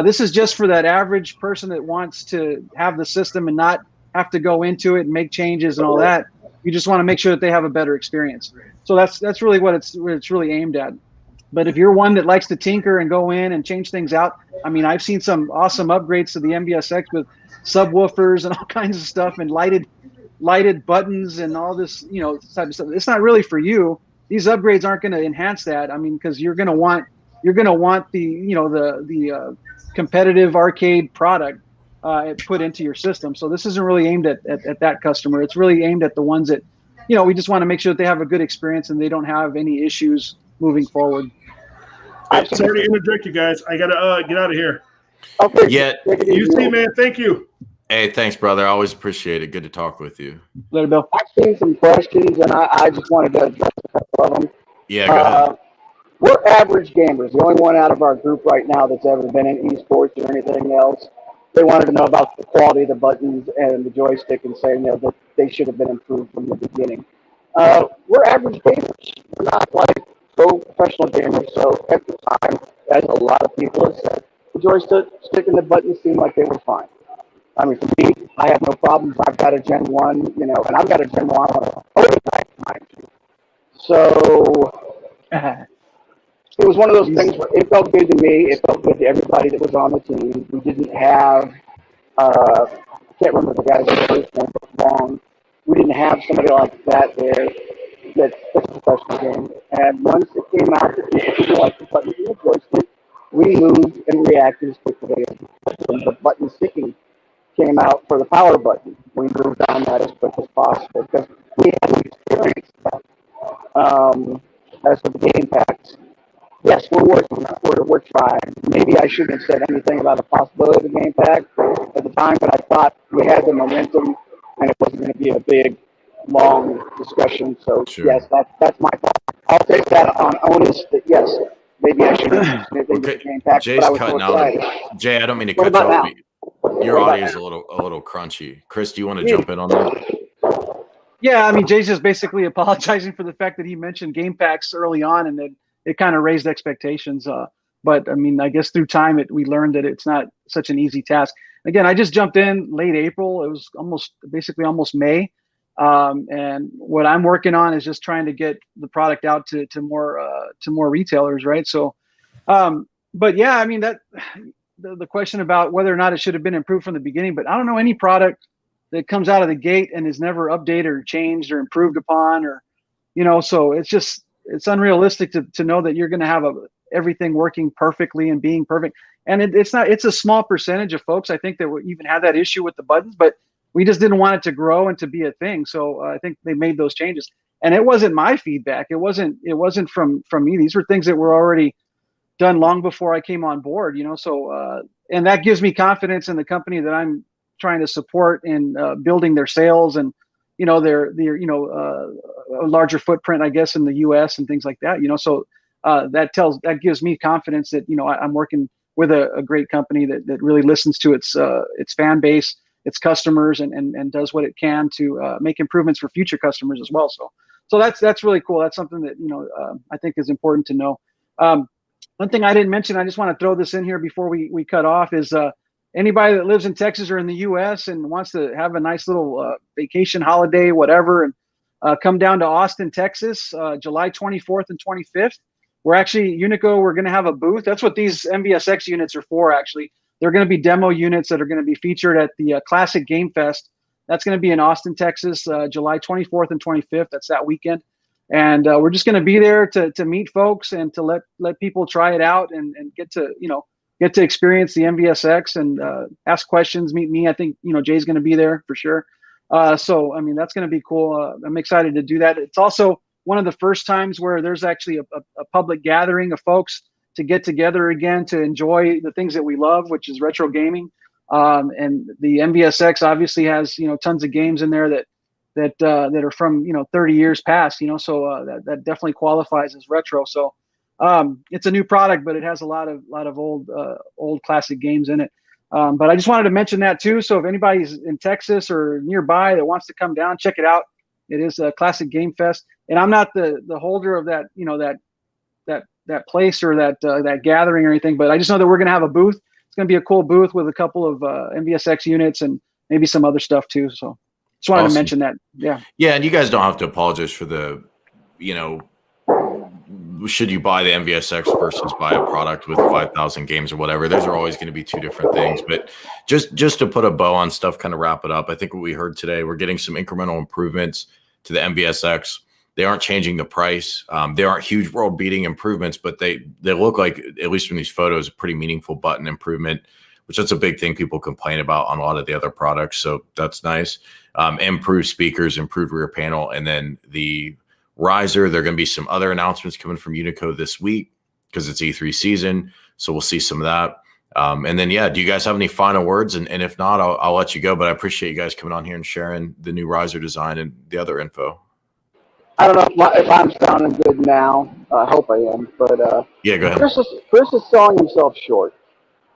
This is just for that average person that wants to have the system and not have to go into it and make changes and all that. You just want to make sure that they have a better experience. So that's really what it's really aimed at. But if you're one that likes to tinker and go in and change things out, I mean, I've seen some awesome upgrades to the MVSX with subwoofers and all kinds of stuff, and lighted buttons and all this, you know, type of stuff. It's not really for you. These upgrades aren't going to enhance that. I mean, because you're going to want the, you know, the competitive arcade product put into your system. So this isn't really aimed at that customer. It's really aimed at the ones that, you know, we just want to make sure that they have a good experience and they don't have any issues moving forward. Sorry to interject you guys. I gotta get out of here. Okay. Yeah. You see, man. Thank you. Hey, thanks, brother. I always appreciate it. Good to talk with you. Later, Bill. I've seen some questions, and I just wanted to address a couple of them. Yeah, go ahead. we're average gamers. The only one out of our group right now that's ever been in esports or anything else. They wanted to know about the quality of the buttons and the joystick and saying, that they should have been improved from the beginning. We're average gamers. We're not like professional gamers. So at the time, as a lot of people have said, the joystick and the buttons seemed like they were fine. I mean, for me, I have no problems. I've got a Gen 1, and I've got a Gen 1 on a prototype, mind you. So it was one of those things where it felt good to me. It felt good to everybody that was on the team. We didn't have, I can't remember the guy's first name, but Long. We didn't have somebody like that there that's a professional game. And once it came out that people like the buttons and the joystick, we moved and reacted as quickly as the button sticking came out for the power button. We moved on that as quick as possible because we hadn't experienced that. As for the game packs, yes, we're working on it. We're trying. Maybe I shouldn't have said anything about the possibility of the game pack at the time, but I thought we had the momentum and it wasn't going to be a big, long discussion. So, Sure. yes, that's my thought. I'll take that on onus that, yes, maybe I shouldn't have said anything about the game pack, Jay's but I was cutting so excited. out. Jay, I don't mean to What cut you about off. now? Your audio is a little crunchy. Chris, do you want to jump in on that? Yeah, I mean, Jay's just basically apologizing for the fact that he mentioned game packs early on, and that it kind of raised expectations. But I mean, I guess through time, we learned that it's not such an easy task. Again, I just jumped in late April. It was almost May, and what I'm working on is just trying to get the product out to more retailers, right? So, but yeah, I mean that the question about whether or not it should have been improved from the beginning, but I don't know any product that comes out of the gate and is never updated or changed or improved upon, or so it's unrealistic to know that you're going to have everything working perfectly and being perfect. And it's a small percentage of folks, I think, that will even have that issue with the buttons, but we just didn't want it to grow and to be a thing. So I think they made those changes, and it wasn't my feedback. It wasn't from me. These were things that were already done long before I came on board, so and that gives me confidence in the company that I'm trying to support in building their sales and their a larger footprint, I guess, in the US and things like that. So that gives me confidence that I'm working with a great company that really listens to its fan base, its customers, and does what it can to make improvements for future customers as well. So that's really cool. That's something that I think is important to know. One thing I didn't mention, I just want to throw this in here before we cut off, is anybody that lives in Texas or in the U.S. and wants to have a nice little vacation holiday, whatever, and come down to Austin, Texas, July 24th and 25th. We're actually, UNICO, we're going to have a booth. That's what these MVSX units are for, actually. They're going to be demo units that are going to be featured at the Classic Game Fest. That's going to be in Austin, Texas, July 24th and 25th. That's that weekend. And we're just going to be there to meet folks and to let people try it out and get to experience the MVSX and ask questions, meet me. I think, Jay's going to be there for sure. So, I mean, that's going to be cool. I'm excited to do that. It's also one of the first times where there's actually a public gathering of folks to get together again to enjoy the things that we love, which is retro gaming. And the MVSX obviously has, tons of games in there that are from, 30 years past, so that definitely qualifies as retro. So it's a new product, but it has a lot of old classic games in it. But I just wanted to mention that too. So if anybody's in Texas or nearby that wants to come down, check it out. It is a Classic Game Fest, and I'm not the holder of that, that place or that gathering or anything, but I just know that we're going to have a booth. It's going to be a cool booth with a couple of MVSX units and maybe some other stuff too. So just wanted to mention that. Yeah. Yeah. And you guys don't have to apologize for the, should you buy the MVSX versus buy a product with 5,000 games or whatever. Those are always going to be two different things, but just to put a bow on stuff, kind of wrap it up. I think what we heard today, we're getting some incremental improvements to the MVSX. They aren't changing the price. They aren't huge world beating improvements, but they look like, at least from these photos, a pretty meaningful button improvement, which that's a big thing people complain about on a lot of the other products. So that's nice. Improved speakers, improved rear panel, and then the riser. There are going to be some other announcements coming from UNICO this week because it's E3 season. So we'll see some of that. And then, do you guys have any final words? And if not, I'll let you go. But I appreciate you guys coming on here and sharing the new riser design and the other info. I don't know if I'm sounding good now. I hope I am. But Yeah, go ahead. Chris is selling himself short.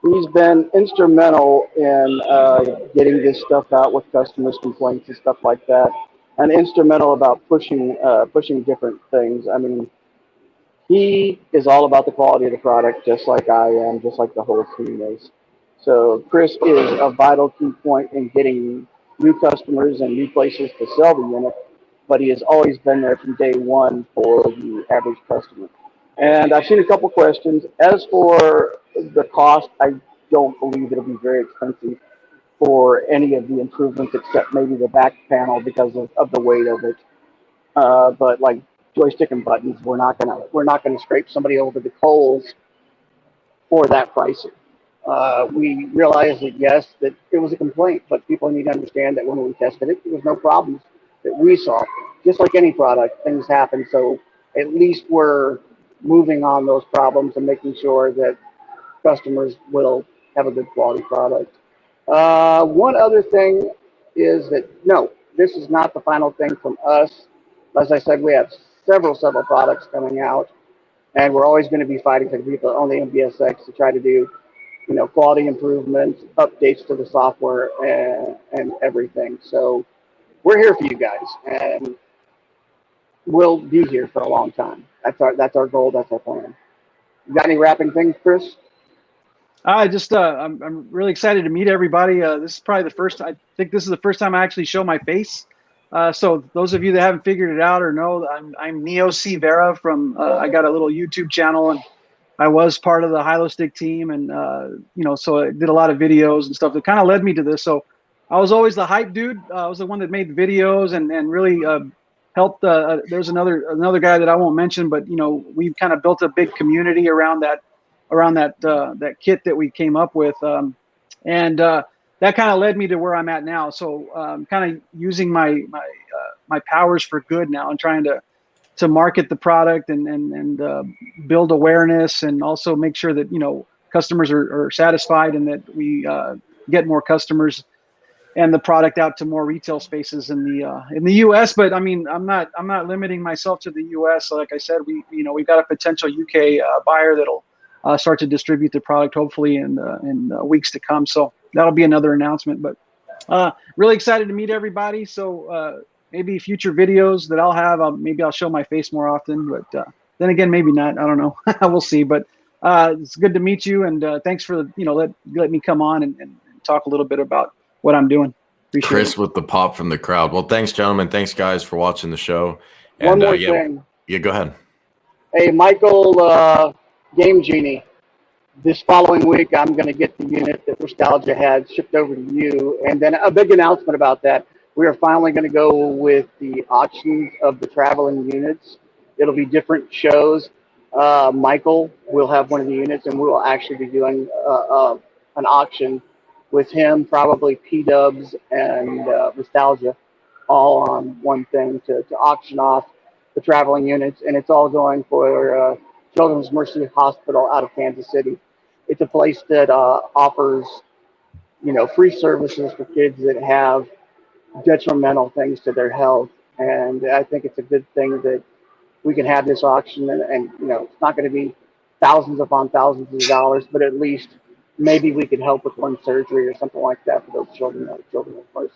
He's been instrumental in getting this stuff out with customers' complaints and stuff like that, and instrumental about pushing different things. I mean, he is all about the quality of the product, just like I am, just like the whole team is. So Chris is a vital key point in getting new customers and new places to sell the unit, but he has always been there from day one for the average customer. And I've seen a couple questions. As for the cost, I don't believe it'll be very expensive for any of the improvements except maybe the back panel because of the weight of it. But like joystick and buttons, we're not gonna scrape somebody over the coals for that pricing. We realized that yes, that it was a complaint, but people need to understand that when we tested it, there was no problems that we saw. Just like any product, things happen. So at least we're moving on those problems and making sure that customers will have a good quality product. One other thing is that no, this is not the final thing from us. As I said, we have several products coming out, and we're always going to be fighting for the people on the MVSX to try to do, quality improvements, updates to the software, and everything. So we're here for you guys, and we'll be here for a long time. That's our goal. That's our plan. You got any wrapping things, Chris? I'm really excited to meet everybody. This is probably I think this is the first time I actually show my face. So those of you that haven't figured it out or know, I'm Neocvera from, I got a little YouTube channel, and I was part of the Hilo Stick team. And, so I did a lot of videos and stuff that kind of led me to this. So I was always the hype dude. I was the one that made the videos and really helped. There's another guy that I won't mention, but, we've kind of built a big community around that kit that we came up with, and that kind of led me to where I'm at now. So kind of using my powers for good now and trying to market the product and build awareness, and also make sure that customers are satisfied, and that we get more customers and the product out to more retail spaces in the U.S. But I mean, I'm not limiting myself to the U.S. Like I said, we've got a potential UK buyer that'll start to distribute the product hopefully in weeks to come. So that'll be another announcement. But really excited to meet everybody. So maybe future videos that I'll have, maybe I'll show my face more often. But then again, maybe not. I don't know. We'll see. But it's good to meet you, and thanks for let me come on and talk a little bit about what I'm doing. Appreciate Chris it. with the pop from the crowd. Well, thanks, gentlemen. Thanks, guys, for watching the show. And, One more thing. Yeah, go ahead. Hey, Michael, Game Genie. This following week, I'm going to get the unit that Nostalgia had shipped over to you. And then a big announcement about that. We are finally going to go with the auctions of the traveling units. It'll be different shows. Michael will have one of the units, and we will actually be doing an auction with him, probably P-Dubs and Nostalgia, all on one thing to auction off the traveling units. And it's all going for Children's Mercy Hospital out of Kansas City. It's a place that offers, free services for kids that have detrimental things to their health. And I think it's a good thing that we can have this auction, and it's not going to be thousands upon thousands of dollars, but at least maybe we could help with one surgery or something like that for those children with mercy.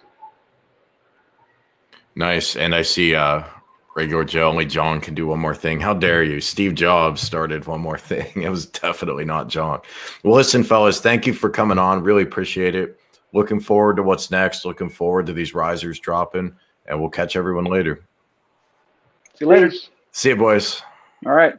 Nice. And I see regular Joe, only John can do one more thing. How dare you? Steve Jobs started one more thing. It was definitely not John. Well, listen, fellas, thank you for coming on. Really appreciate it. Looking forward to what's next. Looking forward to these risers dropping, and we'll catch everyone later. See you later. See you, boys. All right.